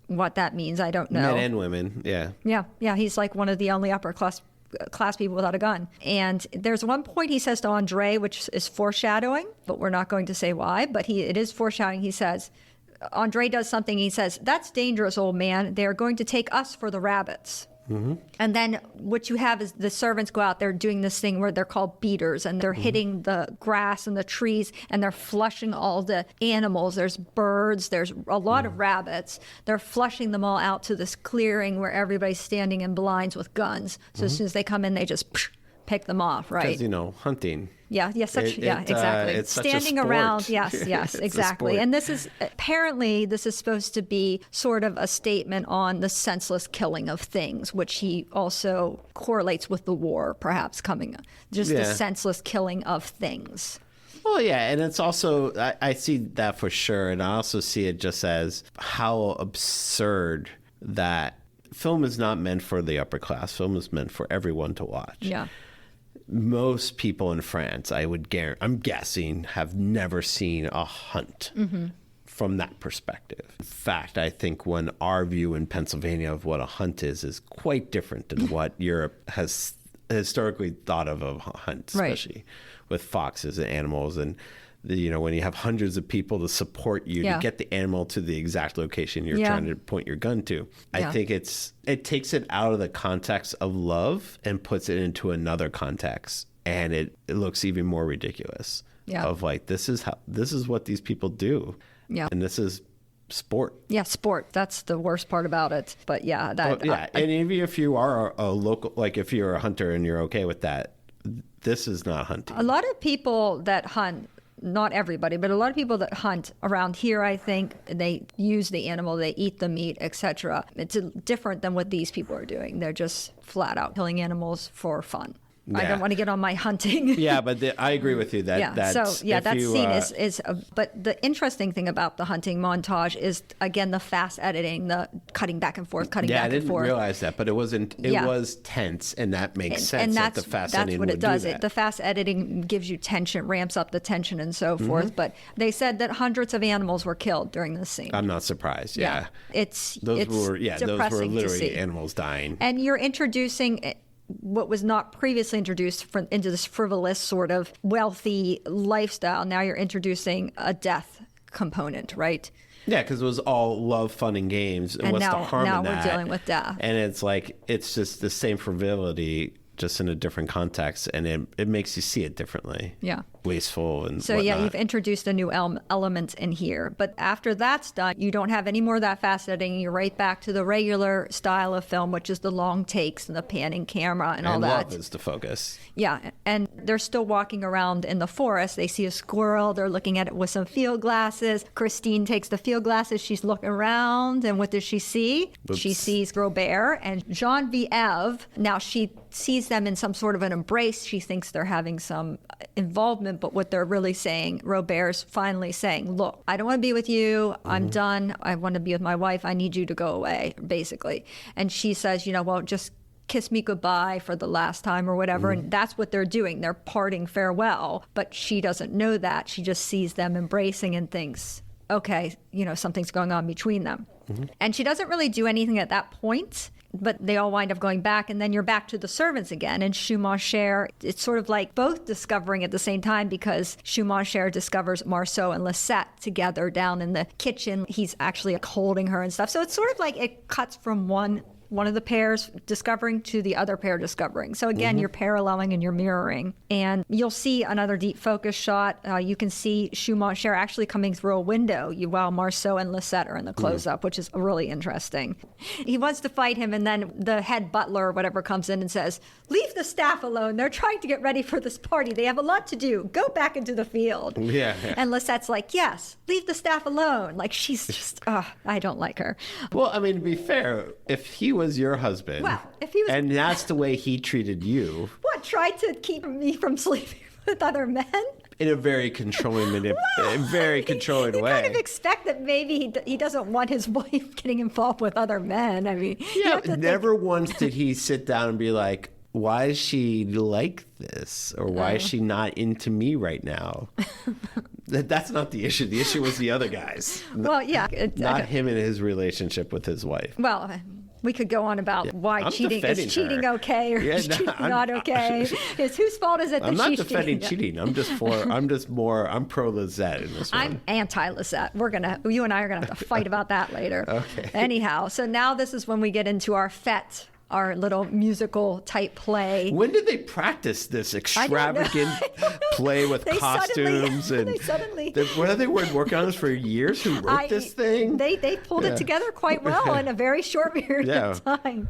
What that means, I don't know. Men and women, yeah. Yeah, he's like one of the only upper class people without a gun. And there's one point he says to Andre, which is foreshadowing, but we're not going to say why, but it is foreshadowing. He says, Andre does something, he says, "That's dangerous, old man. They're going to take us for the rabbits." And then what you have is the servants go out there doing this thing where they're called beaters, and they're hitting the grass and the trees, and they're flushing all the animals. There's birds, there's a lot of rabbits. They're flushing them all out to this clearing where everybody's standing in blinds with guns. So as soon as they come in, they just pick them off, right? Because, hunting. Exactly. It's such a Standing sport. around, yes, It's a exactly. sport. And this is supposed to be sort of a statement on the senseless killing of things, which he also correlates with the war, perhaps coming, just the Yeah. senseless killing of things. Well, yeah, and it's also, I see that for sure, and I also see it just as how absurd that film is not meant for the upper class. Film is meant for everyone to watch. Yeah. Most people in France, I'm guessing, have never seen a hunt from that perspective. In fact, I think when our view in Pennsylvania of what a hunt is quite different than what Europe has historically thought of a hunt, Right. especially with foxes and animals. And, when you have hundreds of people to support you Yeah. to get the animal to the exact location you're Yeah. trying to point your gun to. I Yeah. think it takes it out of the context of love and puts it into another context. And it looks even more ridiculous. Yeah. Of like, this is what these people do. Yeah. And this is sport. Yeah, sport. That's the worst part about it. But yeah, that. And even if you are a local, like if you're a hunter and you're okay with that, this is not hunting. A lot of people that hunt, not everybody, but a lot of people that hunt around here, I think, they use the animal, they eat the meat, etc. It's different than what these people are doing. They're just flat out killing animals for fun. I Yeah. don't want to get on my hunting. Yeah, but I agree with you that that scene is. But the interesting thing about the hunting montage is again the fast editing, the cutting back and forth, back and forth. I didn't realize that, but it wasn't. It was tense, and that makes sense. And that the fast editing what it would does. do that. The fast editing gives you tension, ramps up the tension, and so forth. But they said that hundreds of animals were killed during this scene. I'm not surprised. Yeah, those were literally animals dying. And you're introducing what was not previously introduced into this frivolous sort of wealthy lifestyle. Now you're introducing a death component, right? Yeah, because it was all love, fun, and games. And what's the harm in that? Now we're dealing with death. And it's like, it's just the same frivolity just in a different context, and it makes you see it differently. Yeah. Wasteful and So whatnot. yeah, you've introduced a new element in here. But after that's done, you don't have any more of that fast editing. You're right back to the regular style of film, which is the long takes and the panning camera and all and that. love is the focus. Yeah, and they're still walking around in the forest. They see a squirrel. They're looking at it with some field glasses. Christine takes the field glasses. She's looking around, and what does she see? Oops. She sees Robert and Genevieve. Now, she sees them in some sort of an embrace. She thinks they're having some involvement, but what they're really saying, Robert's finally saying, look, I don't want to be with you. I'm done. I want to be with my wife. I need you to go away, basically. And she says, well, just kiss me goodbye for the last time or whatever. And that's what they're doing. They're parting farewell, but she doesn't know that. She just sees them embracing and thinks, okay, something's going on between them. And she doesn't really do anything at that point, but they all wind up going back, and then you're back to the servants again. And Schumacher, it's sort of like both discovering at the same time, because Schumacher discovers Marceau and Lisette together down in the kitchen. He's actually holding her and stuff. So it's sort of like it cuts from one of the pairs discovering to the other pair discovering. So again, you're paralleling and you're mirroring. And you'll see another deep focus shot. You can see Schumacher actually coming through a window while Marceau and Lisette are in the close-up, which is really interesting. He wants to fight him, and then the head butler or whatever comes in and says, leave the staff alone. They're trying to get ready for this party. They have a lot to do. Go back into the field. Yeah. And Lisette's like, yes, leave the staff alone. Like, she's just, I don't like her. Well, I mean, to be fair, if he was your husband, Well, if he was- and that's the way he treated you, What, tried to keep me from sleeping with other men? in a very controlling, controlling You way. kind of expect that maybe he doesn't want his wife getting involved with other men. I mean, you have to Never once did he sit down and be like, why is she like this? Or why is she not into me right now? That's not the issue. The issue was the other guys. Well, yeah. Not him and his relationship with his wife. Well, we could go on about why I'm cheating defending is cheating her. okay or Yeah, is no, cheating I'm- not okay. Is whose fault is it that I'm not she's defending cheating. I'm pro Lisette in this one. I'm anti-Lisette. You and I are gonna have to fight about that later. Okay. Anyhow, so now this is when we get into our fete, our little musical type play. When did they practice this extravagant play with They costumes? suddenly- And they suddenly- they were working on this for years. Who wrote this thing? They pulled it together quite well in a very short period of time.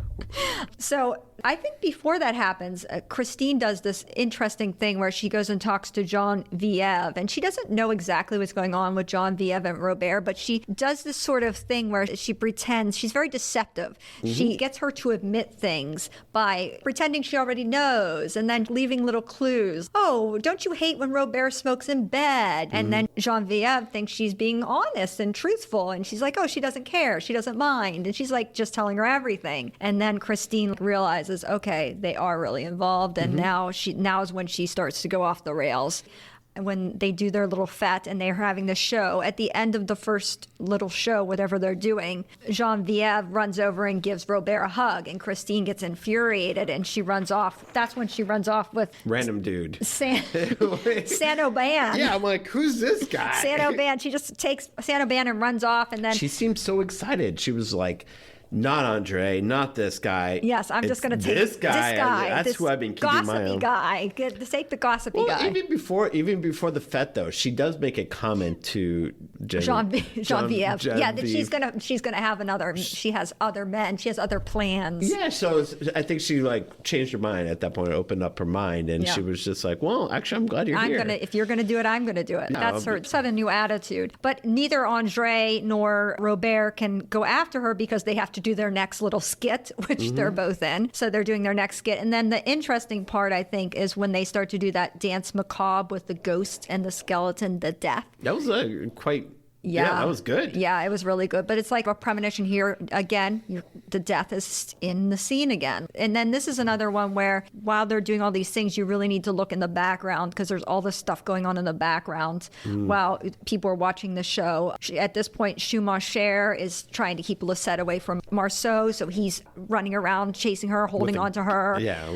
So I think before that happens, Christine does this interesting thing where she goes and talks to Genevieve, and she doesn't know exactly what's going on with Genevieve and Robert, but she does this sort of thing where she pretends, she's very deceptive. She gets her to admit things by pretending she already knows and then leaving little clues. Oh, don't you hate when Robert smokes in bed? And then Genevieve thinks she's being honest and truthful, and she's like, oh, she doesn't care, she doesn't mind, and she's like just telling her everything. And then Christine realizes, okay, they are really involved, and now is when she starts to go off the rails. And when they do their little fete and they're having the show, at the end of the first little show, whatever they're doing, Genevieve runs over and gives Robert a hug, and Christine gets infuriated and she runs off. That's when she runs off with Random dude. Saint-Aubin. Yeah, I'm like, who's this guy? Saint-Aubin. She just takes Saint-Aubin and runs off, and then She seemed so excited. She was like, not Andre, not this guy. yes, I'm just going to take this guy. That's this who I've been keeping my gossipy own. guy. Take the gossipy guy. Even before the fete, though, she does make a comment to Genevieve. Yeah, that Genevieve. she's gonna have another. She has other men. She has other plans. Yeah, so I think she changed her mind at that point, opened up her mind, and she was just like, "Well, actually, I'm glad you're here." If you're gonna do it, I'm gonna do it. No, That's her. It's a new attitude. But neither Andre nor Robert can go after her because they have to do their next little skit, which they're both in. So they're doing their next skit, and then the interesting part, I think, is when they start to do that dance macabre with the ghost and the skeleton, the death. That was quite. Yeah, that was good. Yeah, it was really good. But it's like a premonition here. Again, the death is in the scene again. And then this is another one where while they're doing all these things, you really need to look in the background because there's all this stuff going on in the background while people are watching the show. At this point, Schumacher is trying to keep Lisette away from Marceau. So he's running around, chasing her, holding on to her. Yeah.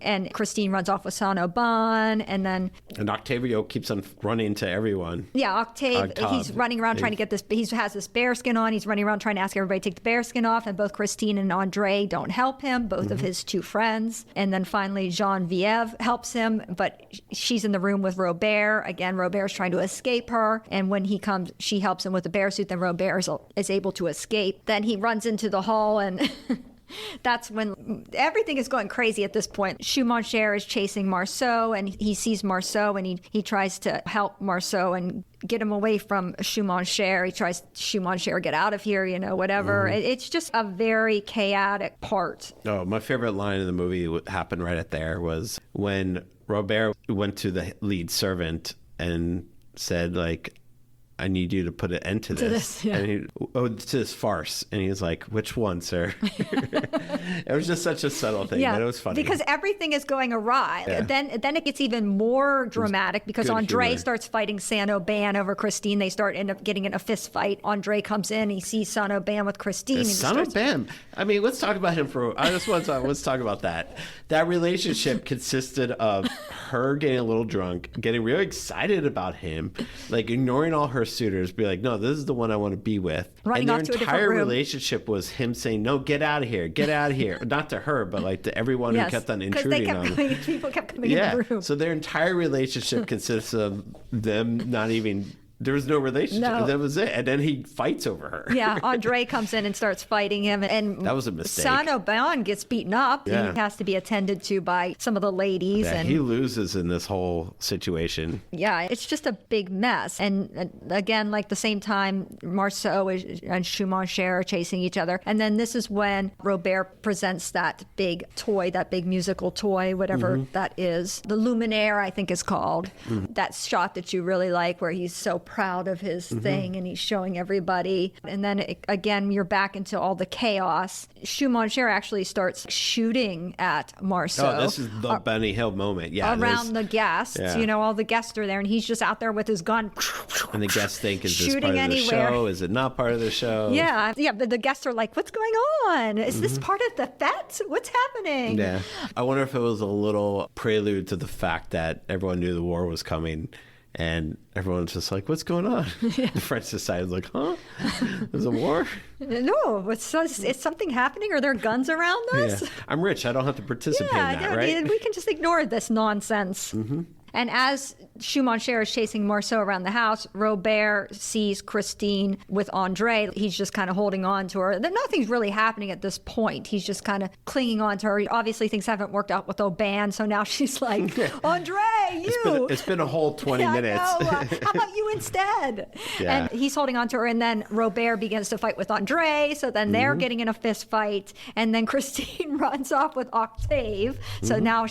And Christine runs off with Saint-Aubin. And then... And Octavio keeps on running to everyone. Yeah, Octave, he's running running around trying to get this. He has this bearskin on. He's running around trying to ask everybody to take the bearskin off. And both Christine and Andre don't help him, both of his two friends. And then finally, Genevieve helps him, but she's in the room with Robert. Again, Robert's trying to escape her. And when he comes, she helps him with the bear suit. Then Robert is able to escape. Then he runs into the hall and... That's when everything is going crazy at this point. Schumacher is chasing Marceau, and he sees Marceau, and he tries to help Marceau and get him away from Schumacher. He tries Schumacher, get out of here, whatever. It's just a very chaotic part. Oh, my favorite line in the movie happened right at there was when Robert went to the lead servant and said, like, I need you to put an end to this. Yeah. And to this farce. And he's like, which one, sir? It was just such a subtle thing, but it was funny. Because everything is going awry. Yeah. Then it gets even more dramatic because good Andre humor. starts fighting Saint-Aubin over Christine. They end up getting in a fist fight. Andre comes in, he sees Saint-Aubin with Christine. And Saint-Aubin. I mean, let's talk about him let's talk about that. That relationship consisted of her getting a little drunk, getting really excited about him, like ignoring all her suitors, be like, no, this is the one I want to be with. Running and off to their a different entire room. relationship was him saying, no, get out of here, get out of here. Not to her, but like to everyone who kept on intruding on them. People kept coming in the room. So their entire relationship consists of them not even... There was no relationship. No. That was it. And then he fights over her. Yeah, Andre comes in and starts fighting him. And that was a mistake. Saint-Aubin gets beaten up. Yeah. And he has to be attended to by some of the ladies. Yeah, and he loses in this whole situation. yeah, it's just a big mess. And again, like the same time, Marceau and Schumacher are chasing each other. And then this is when Robert presents that big toy, that big musical toy, whatever that is. The Luminaire, I think is called. That shot that you really like where he's so proud of his thing and he's showing everybody. And then again, you're back into all the chaos. Schumacher actually starts shooting at Marceau. Oh, this is the Benny Hill moment. Yeah, around the guests. Yeah. All the guests are there and he's just out there with his gun. And the guests think, is this Shooting part of the anywhere. show? Is it not part of the show? Yeah, but the guests are like, what's going on? Is this part of the fete? What's happening? Yeah. I wonder if it was a little prelude to the fact that everyone knew the war was coming. And everyone's just like, what's going on? The French society is like, huh? There's a war? No, is something happening? Are there guns around us? Yeah. I'm rich. I don't have to participate in that, right? We can just ignore this nonsense. And as Schumacher is chasing Marceau around the house, Robert sees Christine with Andre. He's just kind of holding on to her. Nothing's really happening at this point. He's just kind of clinging on to her. Obviously, things haven't worked out with Aubin, so now she's like, Andre, you! It's been a whole 20 minutes. I know. How about you instead? Yeah. And he's holding on to her, and then Robert begins to fight with Andre, so then they're getting in a fist fight, and then Christine runs off with Octave, so now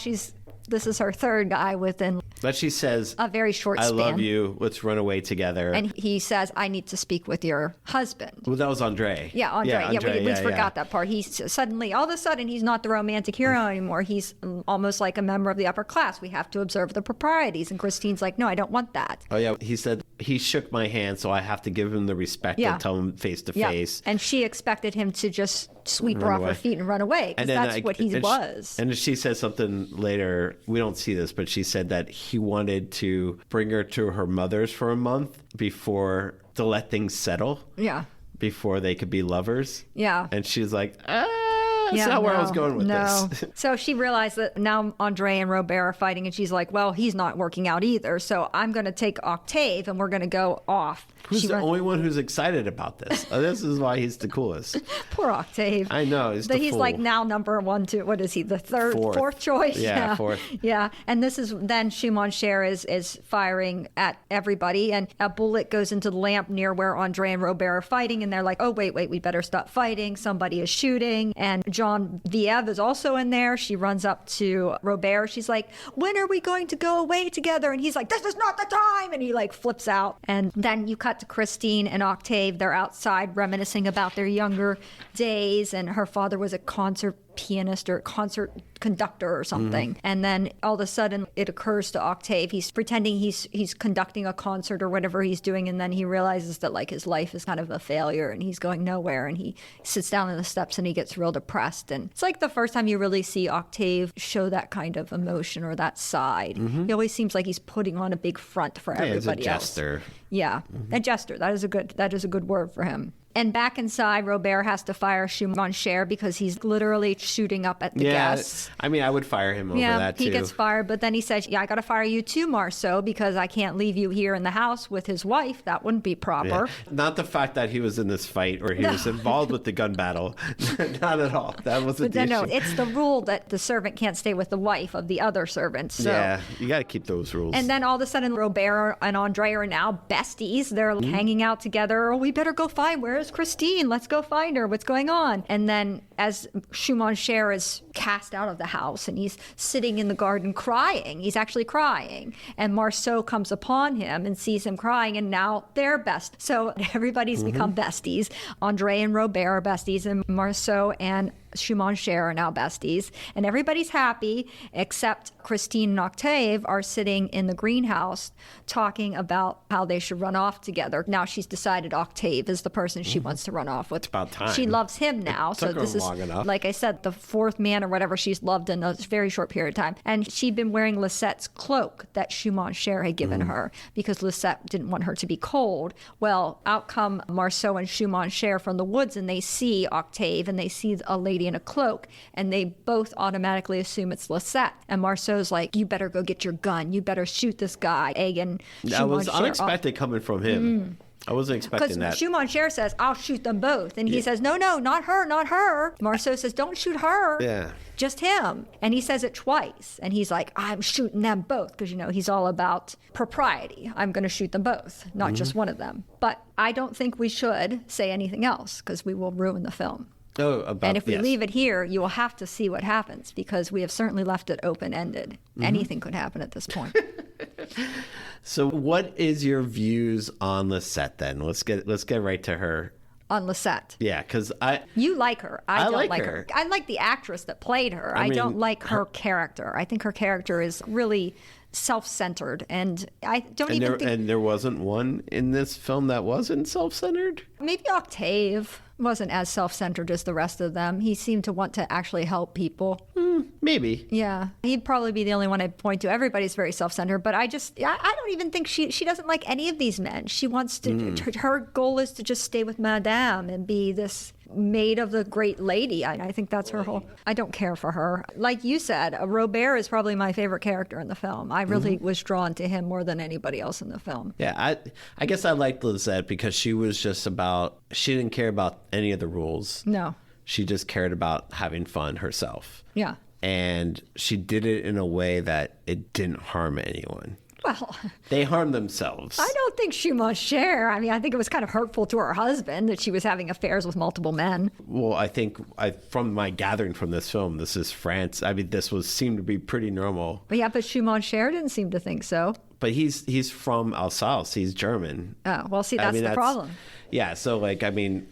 this is her third guy within But she says, a very short I span. love you. Let's run away together. And he says, I need to speak with your husband. Well, that was Andre. Yeah, Andre. We forgot that part. He's suddenly, all of a sudden, he's not the romantic hero anymore. He's almost like a member of the upper class. We have to observe the proprieties. And Christine's like, no, I don't want that. Oh, yeah. He said, he shook my hand, so I have to give him the respect and tell him face to face. And she expected him to just sweep her off her feet and run away, because that's what he was. And she said something later, we don't see this, but she said that he wanted to bring her to her mother's for a month to let things settle. Yeah. Before they could be lovers. Yeah. And she's like, that's not where I was going with this. So she realized that now Andre and Robert are fighting, and she's like, well, he's not working out either, so I'm going to take Octave and we're going to go off. Who's the only one who's excited about this? This is why he's the coolest. Poor Octave. I know. He's fool. Like now number one, two, what is he, the fourth choice? Yeah, fourth. Yeah. And this is then Schumacher is firing at everybody, and a bullet goes into the lamp near where Andre and Robert are fighting, and they're like, oh, wait, we better stop fighting. Somebody is shooting. And Genevieve is also in there. She runs up to Robert. She's like, when are we going to go away together? And he's like, this is not the time. And he like flips out. And then you cut to Christine and Octave. They're outside reminiscing about their younger days, and her father was a concert pianist or concert conductor or something. And then all of a sudden it occurs to Octave, he's pretending he's conducting a concert or whatever he's doing, and then he realizes that like his life is kind of a failure and he's going nowhere, and he sits down on the steps and he gets real depressed. And it's like the first time you really see Octave show that kind of emotion or that side. He always seems like he's putting on a big front for everybody else. Jester. Yeah, a jester. That is a good word for him. And back inside, Robert has to fire Schumann Cher because he's literally shooting up at the guests. I mean, I would fire him over that too. He gets fired, but then he says, I got to fire you too, Marceau, because I can't leave you here in the house with his wife. That wouldn't be proper. Yeah. Not the fact that he was in this fight or he was involved with the gun battle. Not at all. That wasn't the issue. No, it's the rule that the servant can't stay with the wife of the other servant. So. Yeah, you got to keep those rules. And then all of a sudden, Robert and Andre are now besties. They're hanging out together. Oh, we better go find, where's Christine? Let's go find her. What's going on? And then as Schumann Cher is cast out of the house and he's sitting in the garden crying, he's actually crying. And Marceau comes upon him and sees him crying, and now they're best. So everybody's become besties. Andre and Robert are besties, and Marceau and Schumann Cher are now besties, and everybody's happy except Christine and Octave are sitting in the greenhouse talking about how they should run off together. Now she's decided Octave is the person she wants to run off with. It's about time. She loves him now. So this is, long enough. Like I said, the fourth man or whatever she's loved in a very short period of time. And she'd been wearing Lisette's cloak that Schumann Cher had given her because Lisette didn't want her to be cold. Well, out come Marceau and Schumann Cher from the woods, and they see Octave and they see a lady in a cloak, and they both automatically assume it's Lisette. And Marceau's like, you better go get your gun. You better shoot this guy. And that was unexpected coming from him. I wasn't expecting that. Because Schumann Cher says, I'll shoot them both. And he says, no, not her, not her. Marceau says, don't shoot her. Yeah. Just him. And he says it twice. And he's like, I'm shooting them both. Because, he's all about propriety. I'm going to shoot them both, not just one of them. But I don't think we should say anything else because we will ruin the film. And if we leave it here, you will have to see what happens because we have certainly left it open-ended. Anything could happen at this point. So what is your views on Lisette then? Let's get right to her. On Lisette. Yeah, because You like her. I don't like her. her. I like the actress that played her. I don't like her character. I think her character is really self-centered, and I don't even think... And there wasn't one in this film that wasn't self-centered? Maybe Octave wasn't as self-centered as the rest of them. He seemed to want to actually help people. Maybe. Yeah. He'd probably be the only one I'd point to. Everybody's very self-centered, but I don't even think she doesn't like any of these men. She wants to, her goal is to just stay with Madame and be this maid of the great lady. I think that's her whole... I don't care for her. Like you said, Robert is probably my favorite character in the film. I really was drawn to him more than anybody else in the film. Yeah, I guess I liked Lisette because she was just she didn't care about any of the rules. No. She just cared about having fun herself. Yeah. And she did it in a way that it didn't harm anyone. Well, they harmed themselves. I don't think Schumann Cher. I mean, I think it was kind of hurtful to her husband that she was having affairs with multiple men. Well, I think from my gathering from this film, this is France. I mean, seemed to be pretty normal. But Schumann Cher didn't seem to think so. But he's from Alsace. He's German. Oh, well, see, that's the problem. Yeah, so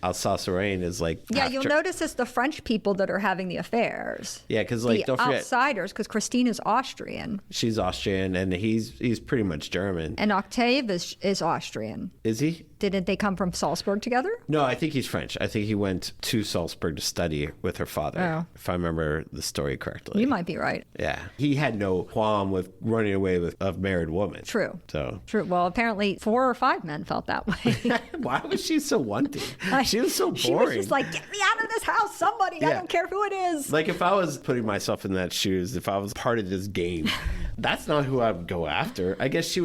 Alsace-Lorraine is like... Yeah, you'll notice it's the French people that are having the affairs. Yeah, because don't forget... The outsiders, because Christine is Austrian. She's Austrian, and he's pretty much German. And Octave is Austrian. Is he? Didn't they come from Salzburg together? No, I think he's French. I think he went to Salzburg to study with her father, if I remember the story correctly. You might be right. Yeah. He had no qualm with running away with a married woman. True. True. Well, apparently 4 or 5 men felt that way. Why was she so wanting? She was so boring. She was just like, get me out of this house, somebody. Yeah. I don't care who it is. Like if I was putting myself in that shoes, if I was part of this game, that's not who I would go after. I guess she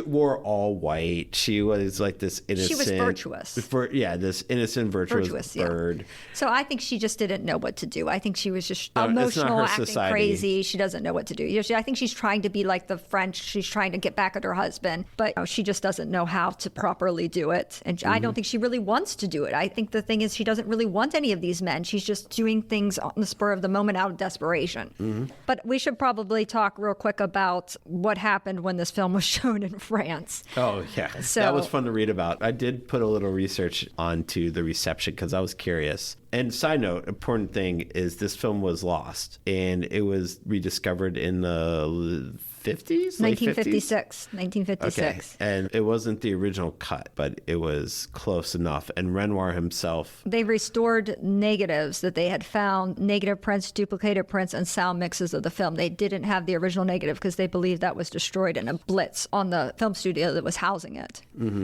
wore all white. She was like this innocent. She was virtuous. This innocent, virtuous bird. Yeah. So I think she just didn't know what to do. I think she was just emotional, acting crazy. She doesn't know what to do. I think she's trying to be like the French. She's trying to get back at her husband, but she just doesn't know how to properly do it. And I don't think she really wants to do it. I think the thing is she doesn't really want any of these men. She's just doing things on the spur of the moment out of desperation. But we should probably talk real quick quick about what happened when this film was shown in France. Oh, yeah. So- that was fun to read about. I did put a little research onto the reception because I was curious. And side note, important thing is this film was lost and it was rediscovered in the 50s? Late 1956. 50s? 1956. Okay. And it wasn't the original cut, but it was close enough. And Renoir himself. They restored negatives that they had found, negative prints, duplicated prints, and sound mixes of the film. They didn't have the original negative because they believed that was destroyed in a blitz on the film studio that was housing it.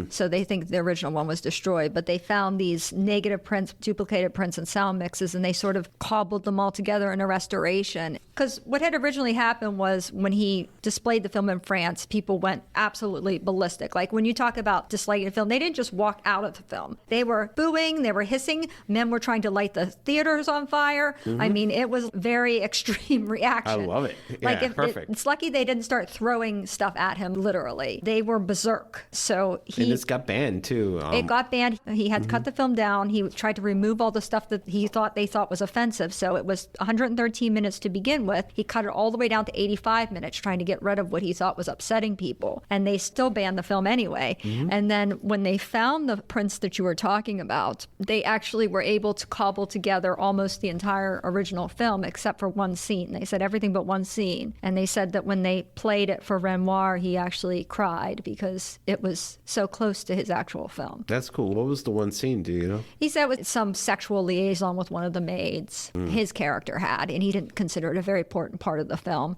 So they think the original one was destroyed. But they found these negative prints, duplicated prints, and sound mixes, and they sort of cobbled them all together in a restoration. Because what had originally happened was when he displayed the film in France, people went absolutely ballistic. Like when you talk about disliking a film, they didn't just walk out of the film. They were booing, they were hissing, men were trying to light the theaters on fire. I mean, it was very extreme reaction. I love it. Like Yeah, perfect. It's lucky they didn't start throwing stuff at him, literally. They were berserk. So And it's got banned too. it got banned. He had to cut the film down. He tried to remove all the stuff that they thought was offensive. So it was 113 minutes to begin with. He cut it all the way down to 85 minutes, trying to get rid of what he thought was upsetting people. And they still banned the film anyway. And then when they found the prints that you were talking about, they actually were able to cobble together almost the entire original film except for one scene. They said everything but one scene. And they said that when they played it for Renoir, he actually cried because it was so close to his actual film. That's cool. What was the one scene, do you know? He said it was some sexual liaison with one of the maids his character had, and he didn't consider it a very important part of the film,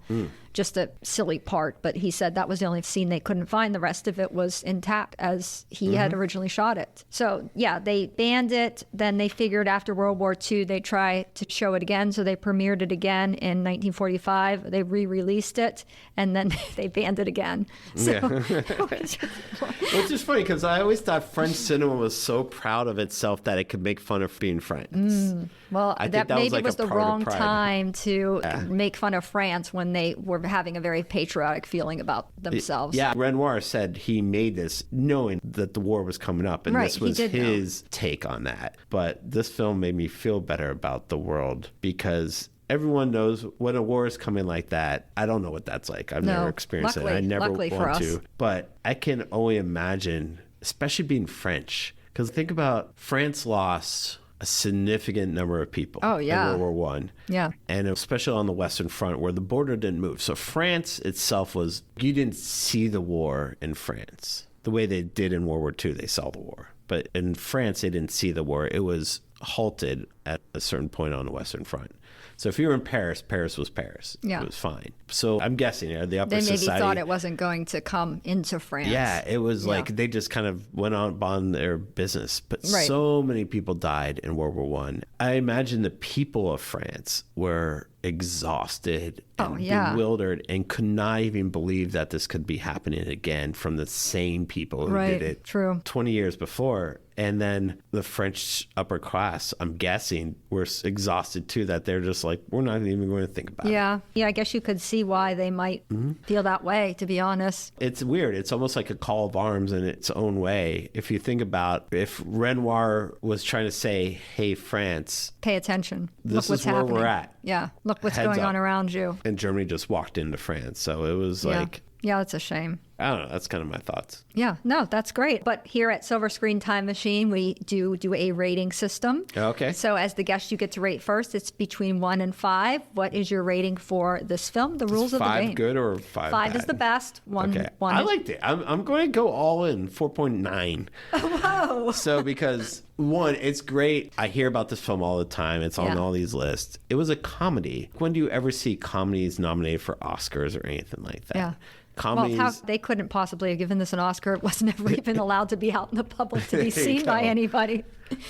just a silly part. But he said that was the only scene they couldn't find. The rest of it was intact as he had originally shot it. So, yeah, they banned it. Then they figured after World War II, they'd try to show it again. So they premiered it again in 1945. They re-released it, and then they banned it again. So, Which is funny because I always thought French cinema was so proud of itself that it could make fun of being French. Well, I think that that was maybe like was a the part of wrong pride. time to make fun of France when they were having a very patriotic feeling about themselves. Yeah, Renoir said he made this knowing that the war was coming up, and Right, this he was did know. his take on that. But this film made me feel better about the world because everyone knows when a war is coming like that. I don't know what that's like. I've No, never experienced it. I never luckily for want us. to. But I can only imagine, especially being French, because think about France lost a significant number of people Oh, yeah. in World War One. Yeah. And especially on the Western Front where the border didn't move. So France itself was, you didn't see the war in France the way they did in World War II. They saw the war. But in France, they didn't see the war. It was halted at a certain point on the Western Front. So if you were in Paris, Paris was Paris. Yeah. It was fine. So I'm guessing the upper They maybe society. thought it wasn't going to come into France. Yeah, it was Yeah. like they just kind of went on their business. But Right. so many people died in World War One. I imagine the people of France were exhausted and Oh, yeah. bewildered and could not even believe that this could be happening again from the same people who Right, did it true. 20 years before. And then the French upper class, I'm guessing, were exhausted too, that they're just like, we're not even going to think about it. Yeah. I guess you could see why they might feel that way, to be honest. It's weird. It's almost like a call of arms in its own way. If you think about if Renoir was trying to say, hey, France, Pay attention. This Look what's is where happening. we're at. Yeah. Look what's Heads going up. on around you. and Germany just walked into France. So it was like, Yeah, that's a shame. I don't know. That's kind of my thoughts. Yeah, no, that's great. But here at Silver Screen Time Machine, we do a rating system. Okay. So as the guest, you get to rate first. It's between 1 and 5. What is your rating for this film? The rules Is of the 5 game. good or 5 5 is bad? the best. One. Okay. One I is- liked it. I'm going to go all in 4.9. Whoa. So because one, it's great. I hear about this film all the time. It's on Yeah. all these lists. It was a comedy. When do you ever see comedies nominated for Oscars or anything like that? Yeah. Comedies. Well, they couldn't possibly have given this an Oscar. It was never even allowed to be out in the public to be There you seen by go. anybody.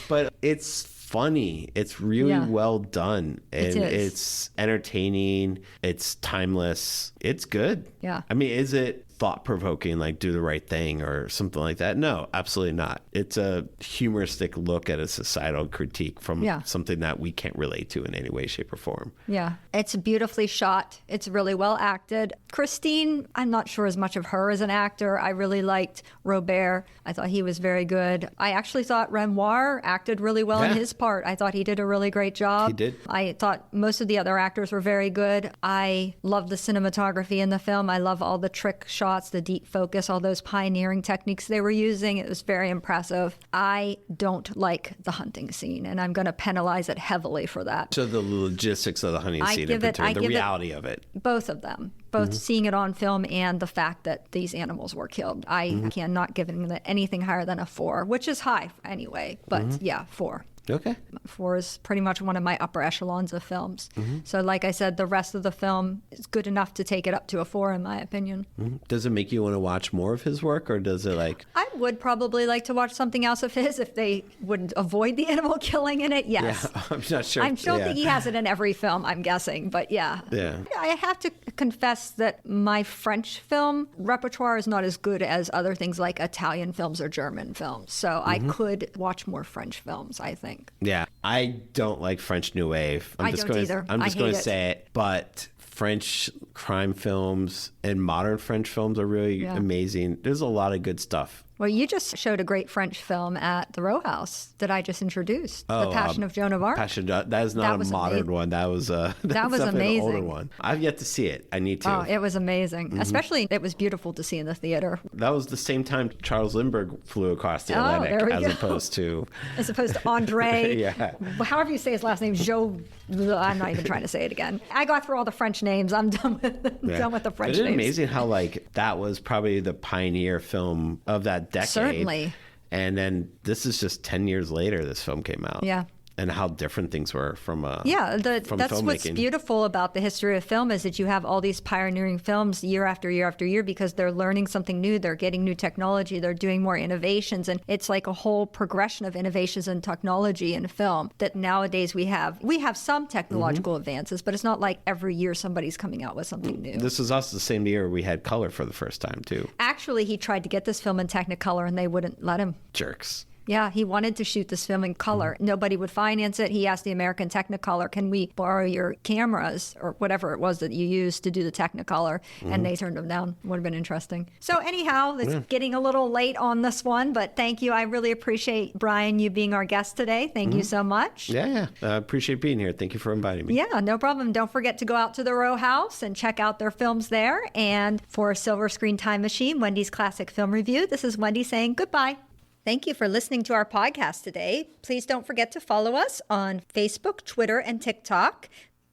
But it's funny. It's really Yeah. well done. And is. it's entertaining. It's timeless. It's good. Yeah. I mean, is it thought-provoking, like Do the Right Thing or something like that. No, absolutely not. It's a humoristic look at a societal critique from something that we can't relate to in any way, shape, or form. Yeah, it's beautifully shot. It's really well acted. Christine, I'm not sure as much of her as an actor. I really liked Robert. I thought he was very good. I actually thought Renoir acted really well in his part. I thought he did a really great job. He did. I thought most of the other actors were very good. I love the cinematography in the film. I love all the trick shots, the deep focus, all those pioneering techniques they were using. It was very impressive. I don't like the hunting scene, and I'm going to penalize it heavily for that. So the logistics of the hunting scene in particular, the reality of it. Both of them. Both seeing it on film and the fact that these animals were killed. I cannot give it anything higher than a 4, which is high anyway. But yeah, 4. Okay. 4 is pretty much one of my upper echelons of films. So like I said, the rest of the film is good enough to take it up to a 4 in my opinion. Does it make you want to watch more of his work, or does it like... I would probably like to watch something else of his if they wouldn't avoid the animal killing in it, yes. Yeah, I'm not sure. I don't think he has it in every film, I'm guessing, but yeah. I have to confess that my French film repertoire is not as good as other things like Italian films or German films. So I could watch more French films, I think. Yeah, I don't like French New Wave. I don't either. I'm just I going hate to say it, but French crime films and modern French films are really amazing. There's a lot of good stuff. Well, you just showed a great French film at the Row House that I just introduced, The Passion of Joan of Arc. That is not a modern one. That was definitely an older one. I've yet to see it. I need to. Oh, it was amazing. Especially, it was beautiful to see in the theater. That was the same time Charles Lindbergh flew across the Atlantic, as opposed to Andre. However you say his last name, I'm not even trying to say it again. I got through all the French names. I'm done with done with the French names. Isn't it amazing how that was probably the pioneer film of that decade? Certainly. And then this is just 10 years later this film came out. Yeah. And how different things were from that's filmmaking. What's beautiful about the history of film is that you have all these pioneering films year after year after year because they're learning something new, they're getting new technology, they're doing more innovations, and it's like a whole progression of innovations and technology in film that nowadays we have some technological advances, but it's not like every year somebody's coming out with something new. This was also the same year we had color for the first time too. Actually, he tried to get this film in Technicolor and they wouldn't let him. Jerks. Yeah, he wanted to shoot this film in color. Nobody would finance it. He asked the American Technicolor, can we borrow your cameras or whatever it was that you used to do the Technicolor? And they turned him down. Would have been interesting. So anyhow, it's getting a little late on this one, but thank you. I really appreciate, Brian, you being our guest today. Thank you so much. Yeah. I appreciate being here. Thank you for inviting me. Yeah, no problem. Don't forget to go out to the Row House and check out their films there. And for Silver Screen Time Machine, Wendy's Classic Film Review, this is Wendy saying goodbye. Thank you for listening to our podcast today. Please don't forget to follow us on Facebook, Twitter, and TikTok.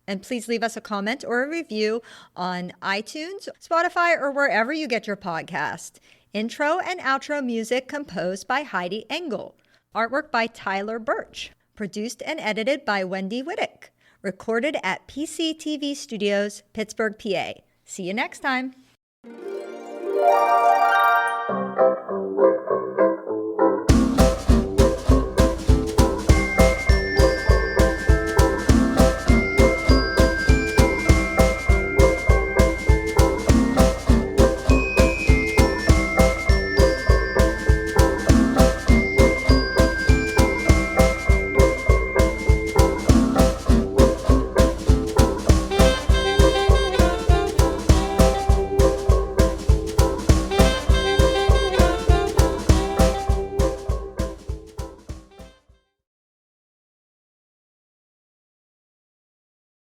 And please leave us a comment or a review on iTunes, Spotify, or wherever you get your podcast. Intro and outro music composed by Heidi Engel. Artwork by Tyler Birch. Produced and edited by Wendy Whittick. Recorded at PCTV Studios, Pittsburgh, PA. See you next time.